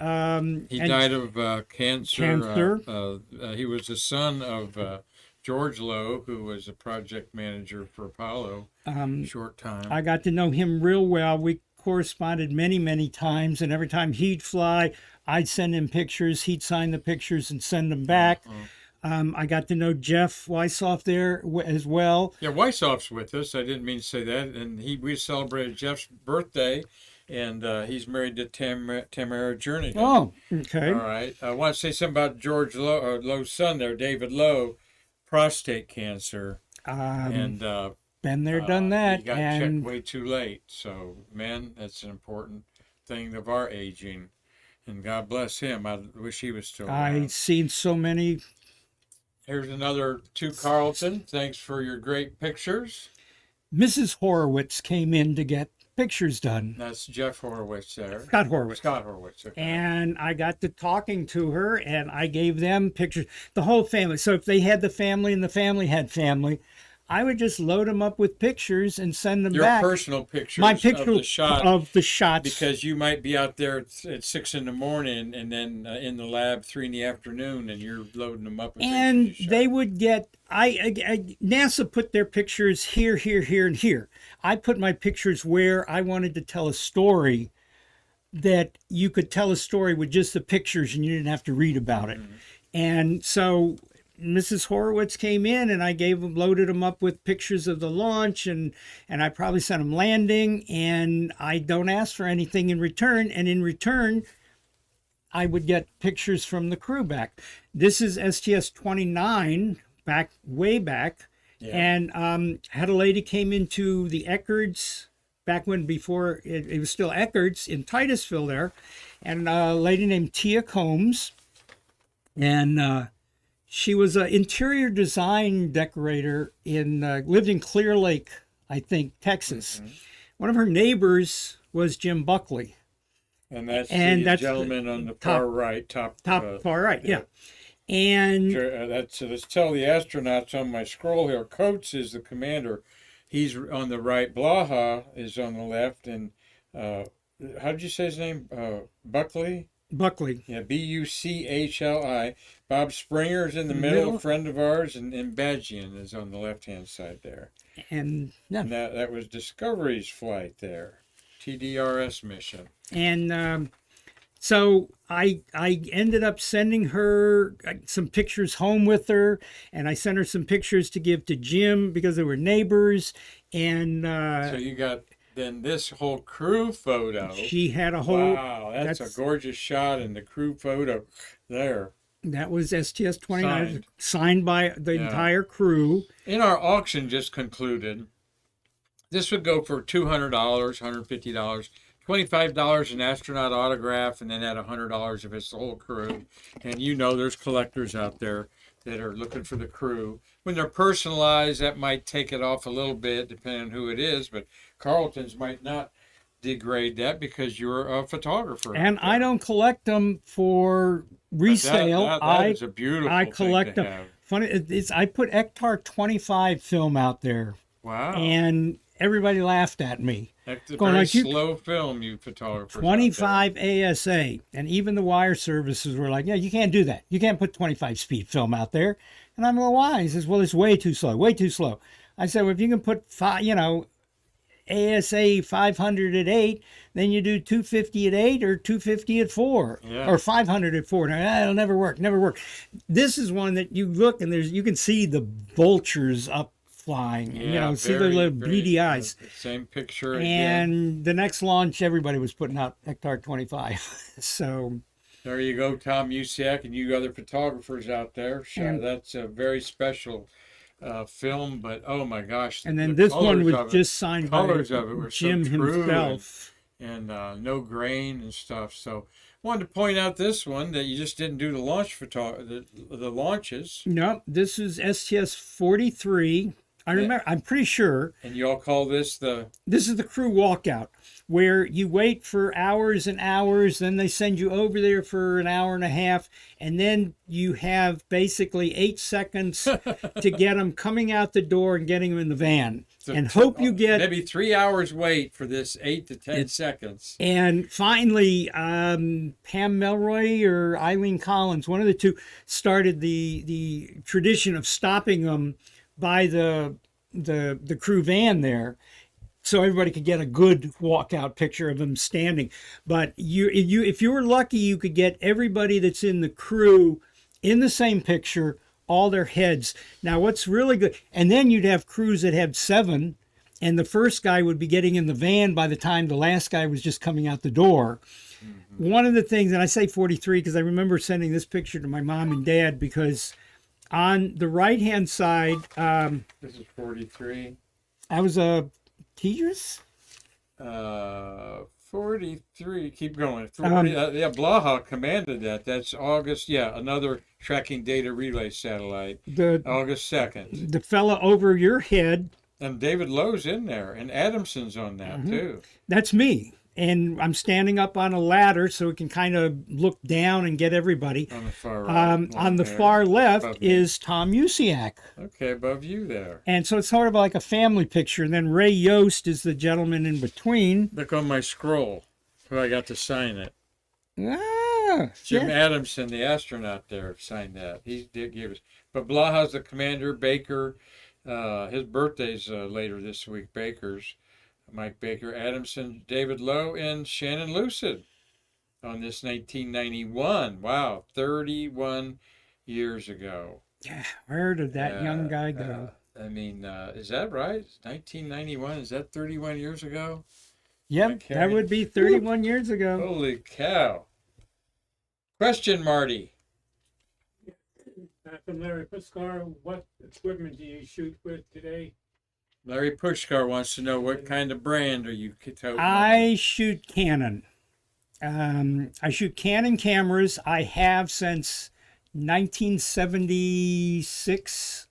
He died of cancer. Cancer. He was the son of George Lowe, who was a project manager for Apollo. Short time. I got to know him real well. We corresponded many, many times, and every time he'd fly, I'd send him pictures. He'd sign the pictures and send them back. I got to know Jeff Weissoff there as well. Yeah, Weissoff's with us. I didn't mean to say that. And we celebrated Jeff's birthday, and he's married to Tamara Jernigan. Oh, okay. All right. I want to say something about George Lowe, Lowe's son there, David Lowe, prostate cancer. And been there, done that. He got and checked way too late. So, man, that's an important thing of our aging. And God bless him. I wish he was still around. I've seen so many. Here's another to Carleton. Thanks for your great pictures. Mrs. Horowitz came in to get pictures done. That's Jeff Horowitz there. Scott Horowitz. Scott Horowitz. Okay. And I got to talking to her, and I gave them pictures, the whole family. So if they had the family and the family had family, I would just load them up with pictures and send them Your back. personal pictures My picture of the shots. Because you might be out there at 6 in the morning and then in the lab 3 in the afternoon, and you're loading them up with and pictures you they shot. would get NASA put their pictures here, here, here, and here. I put my pictures where I wanted to tell a story, that you could tell a story with just the pictures and you didn't have to read about it. And so Mrs. Horowitz came in, and I loaded them up with pictures of the launch, and I probably sent them landing, and I don't ask for anything in return. And in return, I would get pictures from the crew back. This is STS-29, way back. Yeah. And had a lady came into the Eckards back before it was still Eckards in Titusville there, and a lady named Tia Combs, and she was an interior design decorator lived in Clear Lake, I think, Texas. One of her neighbors was Jim Buckley. And that's the gentleman on the far right, top far right, yeah. And let's tell the astronauts on my scroll here. Coates is the commander. He's on the right. Blaha is on the left. And how did you say his name? Buckley? Buckley. Yeah, Buchli. Bob Springer is in the middle, a friend of ours, and Badgian is on the left-hand side there. And that was Discovery's flight there, TDRS mission. And so I ended up sending her some pictures home with her, and I sent her some pictures to give to Jim because they were neighbors. And so you got then this whole crew photo. She had a whole. Wow, that's a gorgeous shot in the crew photo there. That was STS-29, signed by the entire crew. In our auction just concluded, this would go for $200, $150, $25 an astronaut autograph, and then add $100 if it's the whole crew. And there's collectors out there that are looking for the crew. When they're personalized, that might take it off a little bit, depending on who it is, but Carleton's might not degrade that because you're a photographer. And I don't collect them for resale. That is a beautiful I collect thing to them. have. Funny, I put Ectar 25 film out there. Wow. And everybody laughed at me. That's a going very like, slow film, you photographers. 25 ASA. And even the wire services were like, yeah, you can't do that. You can't put 25 speed film out there. And I'm like, why? He says, well, it's way too slow, way too slow. I said, well, if you can put ASA 500 at 8, then you do 250 at 8 or 250 at 4 or 500 at 4. Now, it'll never work. This is one that you look and you can see the vultures up flying. Yeah, see the little beady eyes. Same picture and again. The next launch, everybody was putting out Ectar 25. So there you go, Tom Usiak, and you other photographers out there. That's a very special film, but oh my gosh! And then this one was just signed by Jim himself, and no grain and stuff. So wanted to point out this one that you just didn't do the launch the launches. No, this is STS-43. I remember. I'm pretty sure And you all call this this is the crew walkout, where you wait for hours and hours, then they send you over there for an hour and a half, and then you have basically 8 seconds to get them coming out the door and getting them in the van. And hope you get maybe 3 hours wait for this 8 to 10 seconds. And finally, Pam Melroy or Eileen Collins, one of the two, started the tradition of stopping them by the crew van there, so everybody could get a good walkout picture of them standing. But if you were lucky, you could get everybody that's in the crew in the same picture, all their heads. Now, what's really good, and then you'd have crews that had 7, and the first guy would be getting in the van by the time the last guy was just coming out the door. Mm-hmm. One of the things, and I say 43 because I remember sending this picture to my mom and dad, because on the right-hand side, this is 43. I was a teachers. 43. Keep going. 40, yeah, Blaha commanded that. That's August. Yeah, another tracking data relay satellite. August 2nd. The fella over your head. And David Lowe's in there, and Adamson's on that too. That's me. And I'm standing up on a ladder so we can kind of look down and get everybody. On the far right. On the far left is Tom Usiak. Okay, above you there. And so it's sort of like a family picture. And then Ray Yost is the gentleman in between. Look on my scroll, who I got to sign it. Ah, Jim yeah. Adamson, the astronaut there, signed that. He did give us. But Blaha's the commander, Baker. His birthday's later this week, Baker's. Mike Baker, Adamson, David Lowe, and Shannon Lucid on this 1991. Wow, 31 years ago. Yeah, where did that young guy go? I mean, is that right? 1991, is that 31 years ago? Yep, that would be 31 years ago. Holy cow. Question, Marty. From Larry Puskar, what equipment do you shoot with today? Larry Pushkar wants to know what kind of brand are you toting? I shoot Canon. I shoot Canon cameras. I have since 1976.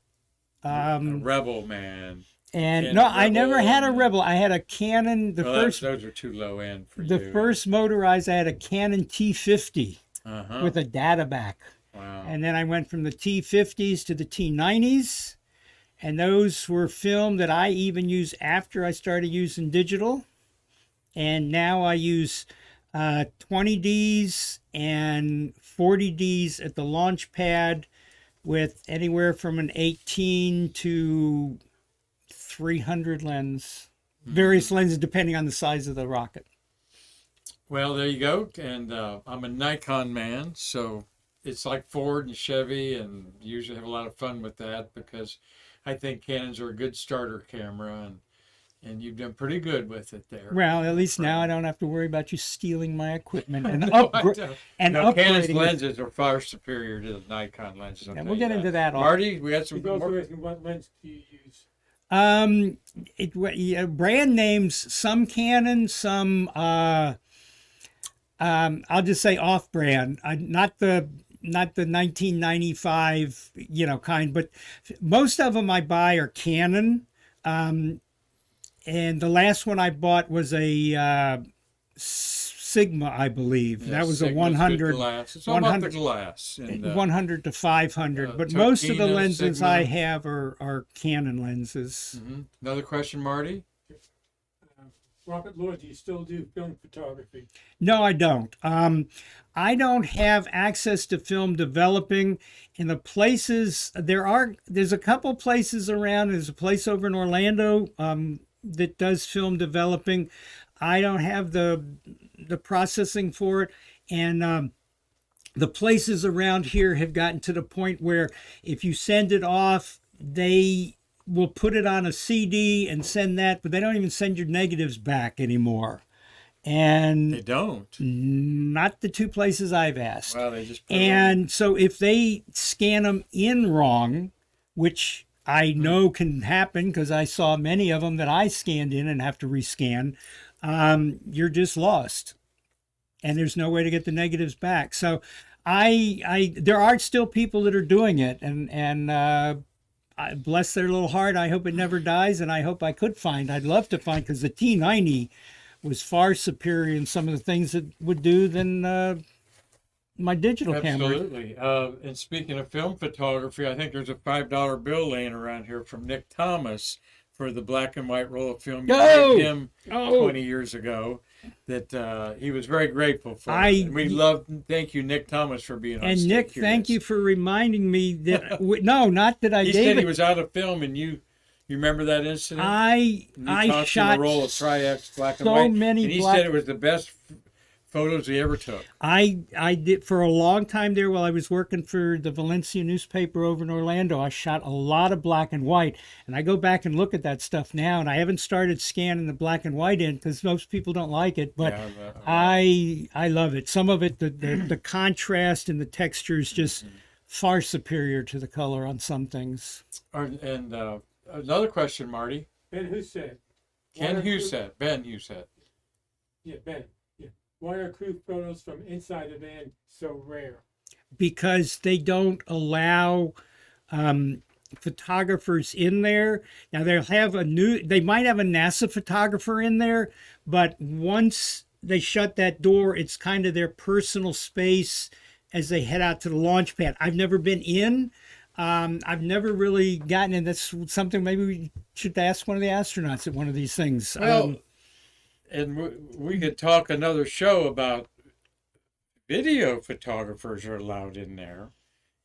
A Rebel, man. And Canon no, I Rebel. never had a Rebel. I had a Canon. Those are too low end for you. The first motorized, I had a Canon T50 Uh-huh. with a data back. Wow. And then I went from the T50s to the T90s. And those were film that I even used after I started using digital. And now I use 20Ds and 40Ds at the launch pad with anywhere from an 18 to 300 lens. Various lenses depending on the size of the rocket. Well, there you go. And I'm a Nikon man, so it's like Ford and Chevy, and usually have a lot of fun with that because I think Canons are a good starter camera, and you've done pretty good with it there. Well, at least now I don't have to worry about you stealing my equipment and No, Canon's upgrading it. lenses are far superior to the Nikon lenses. And we'll get into that. Marty, we got some He's also more. asking what lens do you use? Brand names, some Canon, some I'll just say off-brand. Not the 1995 kind, but most of them I buy are Canon. And the last one I bought was a Sigma, I believe. Yeah, that was Sigma's a 100. good glass. It's all about the glass. And, 100 to 500, but most of the Tokina, lenses Sigma. I have are Canon lenses. Mm-hmm. Another question, Marty? Robert Lord, do you still do film photography? No, I don't. I don't have access to film developing in the places. There's a couple places around. There's a place over in Orlando that does film developing. I don't have the processing for it, and the places around here have gotten to the point where if you send it off, they will put it on a CD and send that, but they don't even send your negatives back anymore. And They don't. not the two places I've asked. Well, they just put And so if they scan them in wrong, which I know can happen because I saw many of them that I scanned in and have to rescan, you're just lost. And there's no way to get the negatives back. So there are still people that are doing it, and bless their little heart. I hope it never dies, and I hope I could find. I'd love to find, because the T90 was far superior in some of the things it would do than my digital camera. Absolutely. And speaking of film photography, I think there's a $5 bill laying around here from Nick Thomas for the black and white roll of film you gave him 20 years ago that he was very grateful for. And we thank you, Nick Thomas, for being on And Stay Nick, Curious. thank you for reminding me that, no, not that I He gave said it. he was out of film, and you remember that incident? I tossed shot him a roll of Tri-X black and so white, many and he black- said it was the best photos he ever took. I did for a long time there while I was working for the Valencia newspaper over in Orlando. I shot a lot of black and white, and I go back and look at that stuff now, and I haven't started scanning the black and white in because most people don't like it, but I love it. Some of it, the contrast and the texture is just far superior to the color on some things. And another question, Marty. Ben Husset. Ben Husset. Yeah, Ben. Yeah. Why are crew photos from inside the van so rare? Because they don't allow photographers in there. Now they might have a NASA photographer in there, but once they shut that door, it's kind of their personal space as they head out to the launch pad. I've never been in. I've never really gotten in. That's something maybe we should ask one of the astronauts at one of these things. Well, and we could talk another show about video photographers are allowed in there,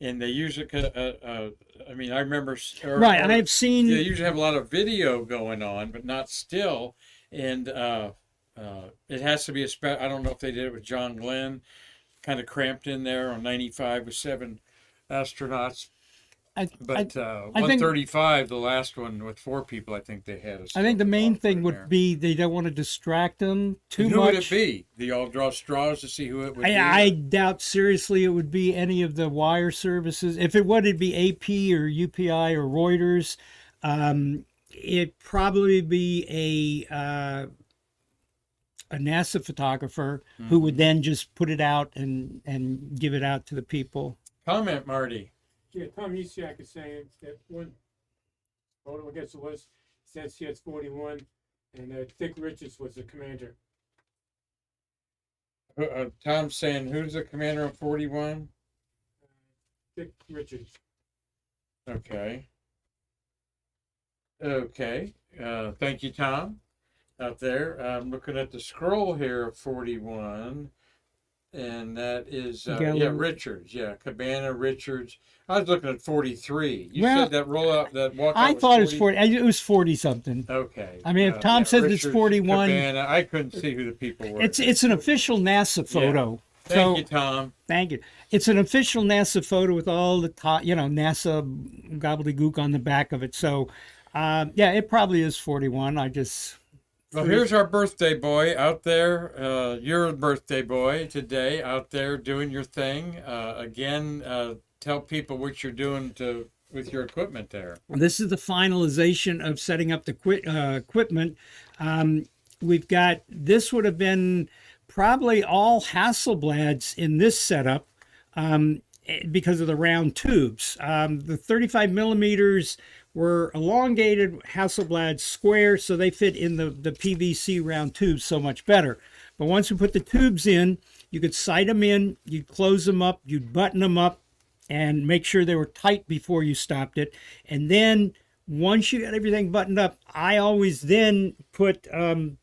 and they usually, I mean, I remember. Right, and I've seen. They usually have a lot of video going on, but not still, and it has to be I don't know if they did it with John Glenn, kind of cramped in there on 95 with 7 astronauts. But 135, the last one with 4 people, I think they had. I think the main thing would be they don't want to distract them too much. Who would it be? Do y'all draw straws to see who it would be? I doubt seriously it would be any of the wire services. If it would, it'd be AP or UPI or Reuters. It'd probably be a NASA photographer who would then just put it out and give it out to the people. Comment, Marty. Yeah, Tom Usiak is saying that one photo, I guess it was, says he has 41, and Dick Richards was the commander. Tom's saying, who's the commander of 41? Dick Richards. Okay. Thank you, Tom. Out there, I'm looking at the scroll here of 41, and that is Richards. Yeah, Cabana Richards. I was looking at 43. You said that rollout, that walkout. I thought it was 40. It was 40 something. Okay. I mean, if Tom says Richards, it's 41, Cabana, I couldn't see who the people were. It's an official NASA photo. Yeah. Thank you, Tom. Thank you. It's an official NASA photo with all the NASA gobbledygook on the back of it. So, it probably is 41. Well, here's our birthday boy out there. You're a birthday boy today out there doing your thing. Again, tell people what you're doing with your equipment there. This is the finalization of setting up the equipment. We've got, this would have been probably all Hasselblads in this setup because of the round tubes. The 35 millimeters were elongated Hasselblad square, so they fit in the PVC round tubes so much better. But once we put the tubes in, you could sight them in, you'd close them up, you'd button them up, and make sure they were tight before you stopped it. And then once you got everything buttoned up, I always then put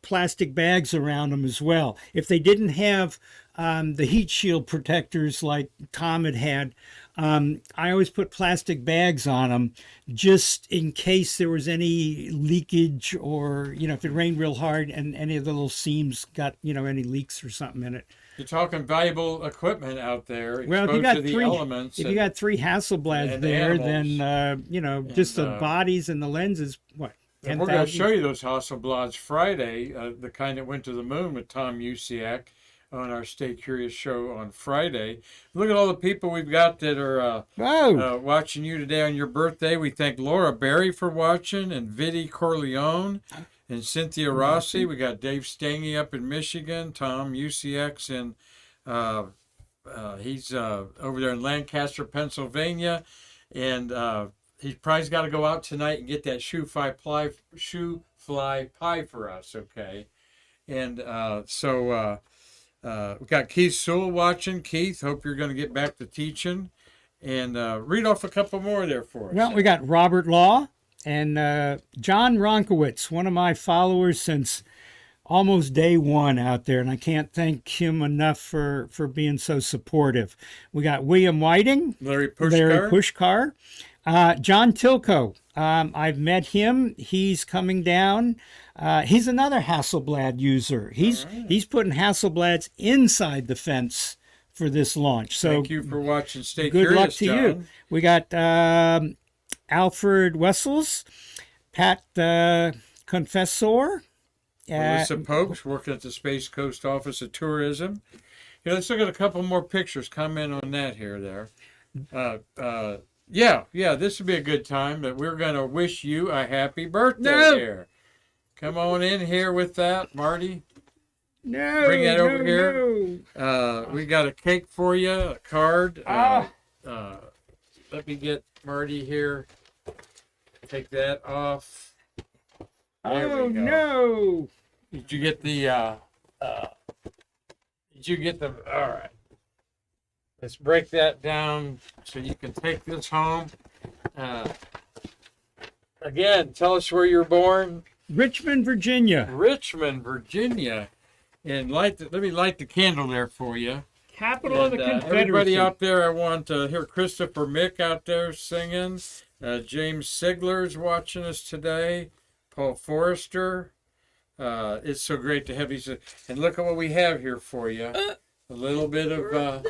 plastic bags around them as well. If they didn't have the heat shield protectors like Tom had, I always put plastic bags on them just in case there was any leakage or, if it rained real hard and any of the little seams got, any leaks or something in it. You're talking valuable equipment out there, well, exposed to the elements. If you got 3 Hasselblads there, animals, then, just the bodies and the lenses, what? And we're going to show you those Hasselblads Friday, the kind that went to the moon with Tom Usiak on our Stay Curious show on Friday. Look at all the people we've got that are watching you today on your birthday. We thank Laura Berry for watching, and Vidi Corleone, and Cynthia Rossi. We got Dave Stange up in Michigan, Tom Usiak, and he's over there in Lancaster, Pennsylvania, and he's probably got to go out tonight and get that shoe fly pie for us, okay? And we got Keith Sewell watching. Keith, hope you're going to get back to teaching. And read off a couple more there for us. Well, we got Robert Law and John Ronkowitz, one of my followers since almost day one out there, and I can't thank him enough for being so supportive. We got William Whiting, Larry Pushkar. John Tilko. I've met him. He's coming down. He's another Hasselblad user. He's putting Hasselblads inside the fence for this launch. So thank you for watching. Stay good curious, luck to John. you. We got Alfred Wessels, Pat Confessor. Melissa Popes working at the Space Coast Office of Tourism. Here, let's look at a couple more pictures. Comment on that there. Yeah, this would be a good time. But we're going to wish you a happy birthday here. Come on in here with that, Marty. No, bring that over here. No. We got a cake for you, a card. Let me get Marty here. Take that off. There Oh we go. no! Did you get the? All right. Let's break that down so you can take this home. Again, tell us where you're born. Richmond, Virginia. Richmond, Virginia. And let me light the candle there for you. Capital of the Confederacy. Everybody out there, I want to hear Christopher Mick out there singing. James Sigler's watching us today. Paul Forrester. It's so great to have these. And look at what we have here for you. A little bit of.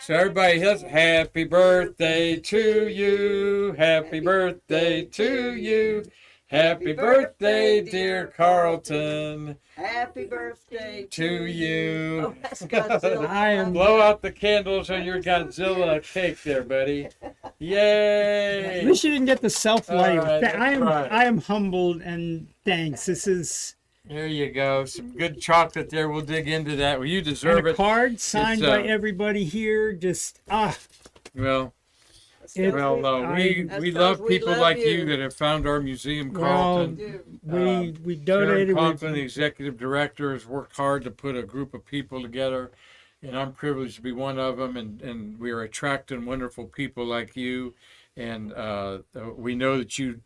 So everybody has happy birthday to you. Happy birthday to you. Happy birthday, dear Carleton. Happy birthday To you. Oh, that's Godzilla. I am Blow out the candles on your Godzilla cake there, buddy. Yay! At least you didn't get the self-light. All right, that's right. I am humbled and thanks. This is There you go. Some good chocolate there. We'll dig into that. Well, you and deserve a it. card signed It's, by everybody here. Well, It- well, we That's love 'cause we people love like you. you that have found our museum, Well, Carleton. we Karan donated. Conklin, the executive director, has worked hard to put a group of people together, and I'm privileged to be one of them. And we are attracting wonderful people like you, and we know that you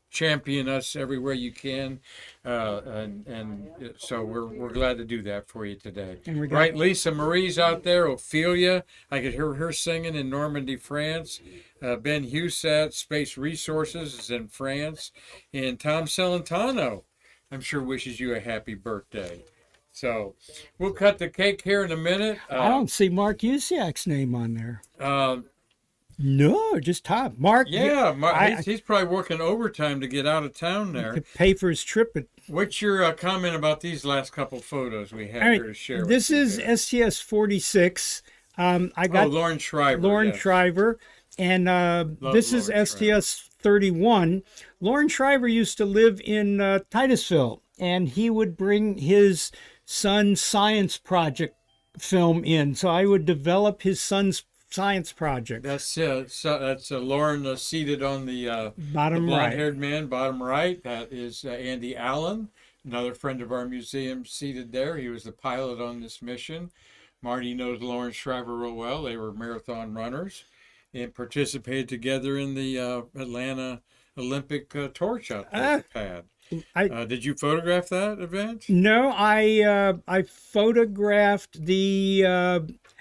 champion us everywhere you can, and so we're glad to do that for you today. And we got- Right, Lisa Marie's out there. Ophelia, I could hear her singing in Normandy, France. Ben Husat, Space Resources, is in France. And Tom Celentano, I'm sure, wishes you a happy birthday. So we'll cut the cake here in a minute. I don't see Mark Usiak's name on there. Uh, No, just Tom. Mark. yeah, I- he's probably working overtime to get out of town there. To pay for his trip. But What's your comment about these last couple photos we have all right, here to share? this with you is there? STS 46. I got Lauren Shriver. Lauren yes. Shriver, and this is Lauren STS 31. Lauren Shriver used to live in Titusville, and he would bring his son's science project film in. So I would develop his son's science project. That's Lauren seated on the Bottom right. blonde-haired man, bottom right. That is Andy Allen, another friend of our museum, seated there. He was the pilot on this mission. Marty knows Lauren Shriver real well. They were marathon runners and participated together in the Atlanta Olympic torch out there at the pad. Did you photograph that event? No, I photographed the.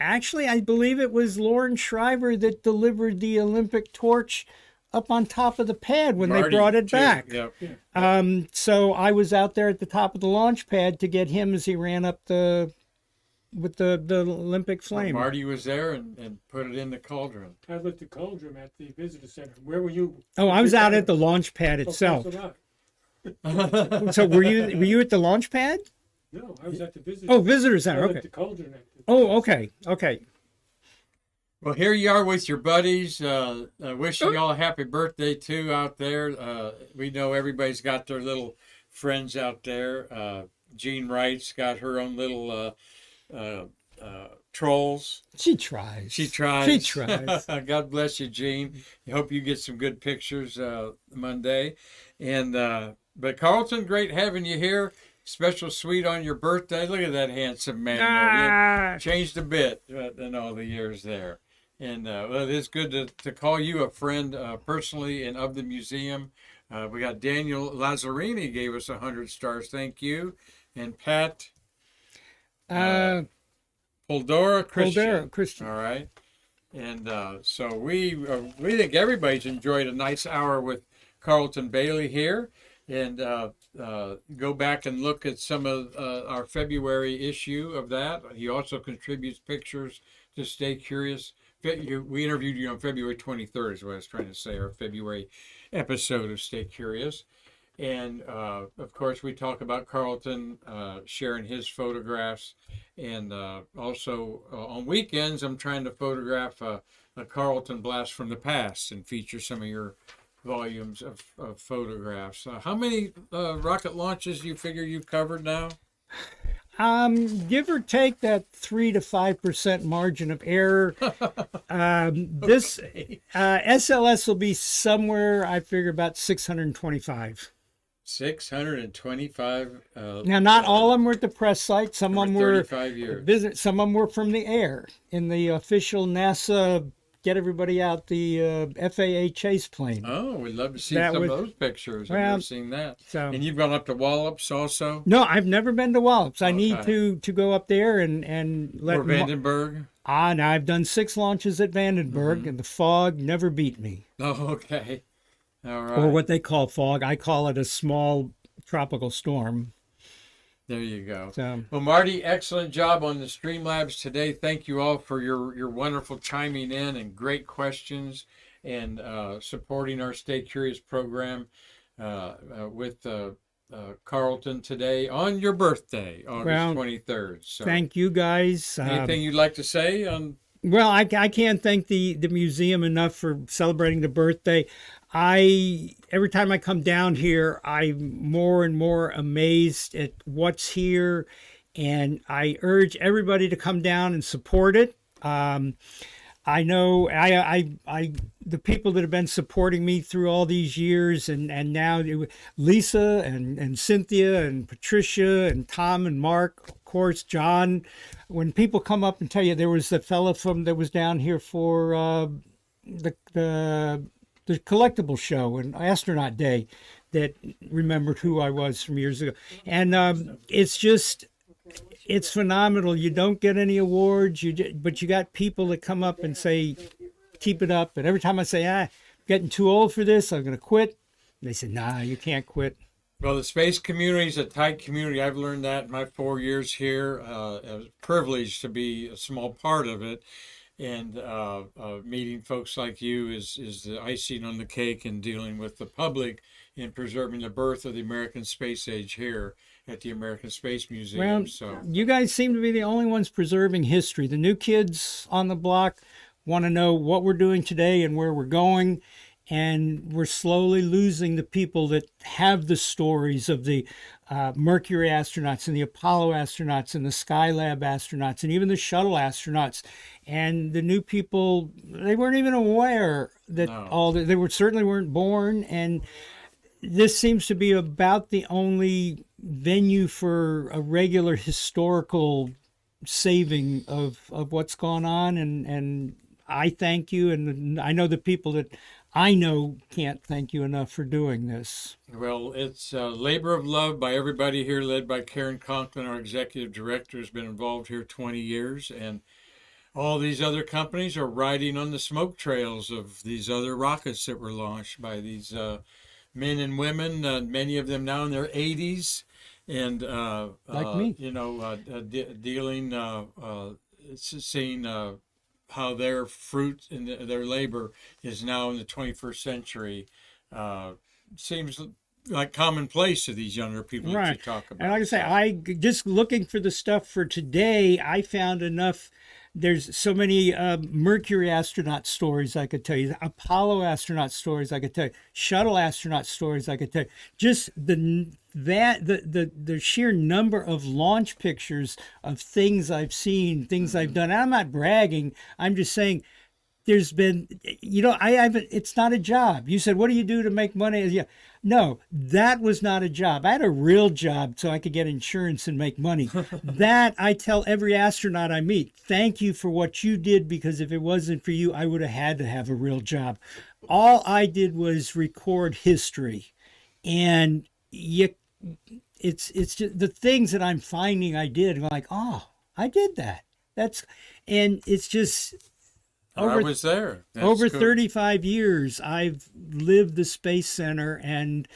Actually, I believe it was Lauren Shriver that delivered the Olympic torch up on top of the pad when they Marty, brought it too. back. Yep. So I was out there at the top of the launch pad to get him as he ran up with the Olympic flame. Marty was there and put it in the cauldron. I lit the cauldron at the visitor center. Where were you? Oh, I was out at the launch pad Oh, itself. close enough. So were you at the launch pad? No, I was at the visitor. Oh, visitor I center. lit Okay. the cauldron at the Oh, okay. Okay. Well, here you are with your buddies. Wishing y'all a happy birthday too out there. We know everybody's got their little friends out there. Jean Wright's got her own little trolls. She tries. She tries. She tries. God bless you, Jean. I hope you get some good pictures Monday. And but Carleton, great having you here. Special suite on your birthday. Look at that handsome man. Ah. Changed a bit in all the years there. And well, it's good to call you a friend personally and of the museum. We got Daniel Lazzarini gave us 100 stars. Thank you. And Pat Poldora Christian. All right. And so we think everybody's enjoyed a nice hour with Carleton Bailie here. And go back and look at some of our February issue of that. He also contributes pictures to Stay Curious. We interviewed you on February 23rd is what I was trying to say, our February episode of Stay Curious. And, of course, we talk about Carleton sharing his photographs. And also on weekends, I'm trying to photograph a Carleton blast from the past and feature some of your volumes of photographs. How many rocket launches do you figure you've covered now? Give or take that 3 to 5% margin of error. This SLS will be somewhere, I figure, about 625. 625. Now, not all of them were at the press site. Some of them were 35 years. Some of them were from the air in the official NASA. Get everybody out the FAA chase plane. Oh, we'd love to see That some was- of those pictures. I've well, never seen that. so- And you've gone up to Wallops also? No, I've never been to Wallops. I need Okay. to go up there and let Or Vandenberg? now I've done 6 launches at Vandenberg, and the fog never beat me. Oh, okay. All right. Or what they call fog. I call it a small tropical storm. There you go. So, Well, Marty, excellent job on the Streamlabs today. Thank you all for your wonderful chiming in and great questions and supporting our Stay Curious program with Carleton today on your birthday, August Well, 23rd. So, thank you guys. anything you'd like to say on? Well, I can't thank the museum enough for celebrating the birthday. Every time I come down here, I'm more and more amazed at what's here, and I urge everybody to come down and support it. I know the people that have been supporting me through all these years, and now Lisa and Cynthia and Patricia and Tom and Mark, of course, John. When people come up and tell you, there was the fella that was down here for the collectible show and Astronaut Day that remembered who I was from years ago, and it's phenomenal. You don't get any awards, but you got people that come up and say, keep it up. And every time I say, I'm getting too old for this, I'm going to quit, they say, nah, you can't quit. Well, the space community is a tight community. I've learned that in my 4 years here. I was privileged to be a small part of it. And meeting folks like you is the icing on the cake in dealing with the public in preserving the birth of the American space age here at the American Space Museum. Well, So you guys seem to be the only ones preserving history. The new kids on the block want to know what we're doing today and where we're going. And we're slowly losing the people that have the stories of the Mercury astronauts and the Apollo astronauts and the Skylab astronauts and even the shuttle astronauts. And the new people, they weren't even aware that certainly weren't born. And this seems to be about the only venue for a regular historical saving of what's gone on. And I thank you. And I know the people that I know can't thank you enough for doing this. well, it's a labor of love by everybody here, led by Karan, Conklin, our executive director, has been involved here 20 years. And all these other companies are riding on the smoke trails of these other rockets that were launched by these men and women, many of them now in their 80s. And Like me. seeing how their fruit and their labor is now in the 21st century seems like commonplace to these younger people that you talk about. And like I say, just looking for the stuff for today, I found enough. There's so many Mercury astronaut stories I could tell you, Apollo astronaut stories I could tell you, shuttle astronaut stories I could tell you. Just the that the sheer number of launch pictures of things I've seen, things I've done. I'm not bragging. I'm just saying there's been, I haven't, it's not a job. You said, what do you do to make money? Yeah. No, that was not a job. I had a real job so I could get insurance and make money. That I tell every astronaut I meet, thank you for what you did, because if it wasn't for you, I would have had to have a real job. All I did was record history. And it's just the things that I'm finding I did. I'm like, oh, I did that. And it's just I was there. That's over cool. 35 years. I've lived the Space Center, and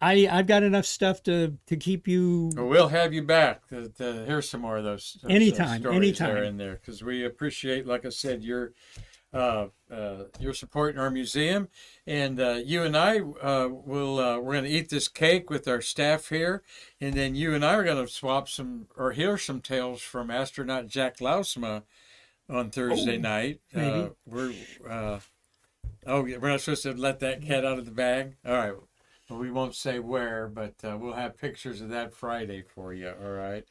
I've got enough stuff to keep you. Well, we'll have you back to hear some more of those Anytime, stories anytime. that are in there, because we appreciate, like I said, your support in our museum, and you and I we're going to eat this cake with our staff here, and then you and I are going to swap some or hear some tales from astronaut Jack Lausma on Thursday night. maybe. We're not supposed to let that cat out of the bag. All right, well, we won't say where, but we'll have pictures of that Friday for you. All right,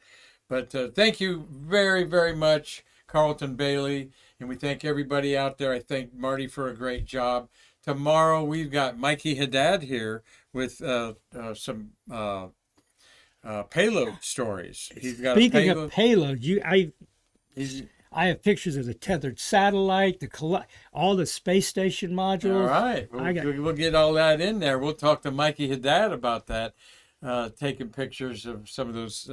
but thank you very, very much, Carleton Bailie. And we thank everybody out there. I thank Marty for a great job. Tomorrow we've got Mikey Haddad here with some payload stories. He's got Speaking a of payload, he's, I have pictures of the tethered satellite, all the space station modules. all right. We'll get all that in there. We'll talk to Mikey Haddad about that, taking pictures of some of those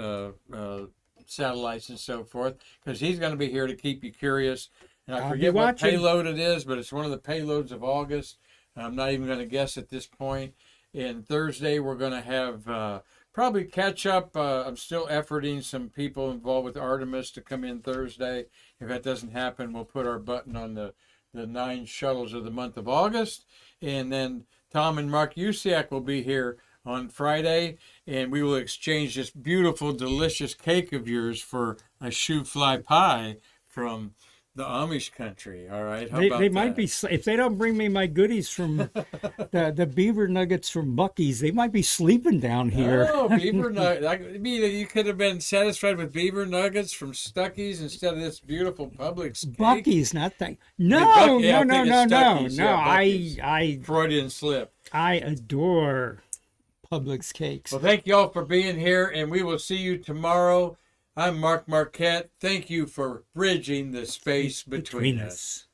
satellites and so forth, because he's going to be here to keep you curious. And I forget what payload it is, but it's one of the payloads of August. I'm not even going to guess at this point. And Thursday, we're going to have probably catch up. I'm still efforting some people involved with Artemis to come in Thursday. If that doesn't happen, we'll put our button on the 9 shuttles of the month of August. And then Tom and Mark Usiak will be here on Friday, and we will exchange this beautiful, delicious cake of yours for a shoe fly pie from the Amish country. All right, how about they that? might be, if they don't bring me my goodies from the beaver nuggets from Bucky's, they might be sleeping down here. Oh, beaver nuggets! I mean, you could have been satisfied with beaver nuggets from Stuckey's instead of this beautiful Publix cake. Bucky's, not that. Bucky, I think it's Stuckey's, No. yeah, Bucky's. I Freudian slip. adore Publix cakes. Well, thank you all for being here, and we will see you tomorrow. I'm Mark Marquette. Thank you for bridging the space between us.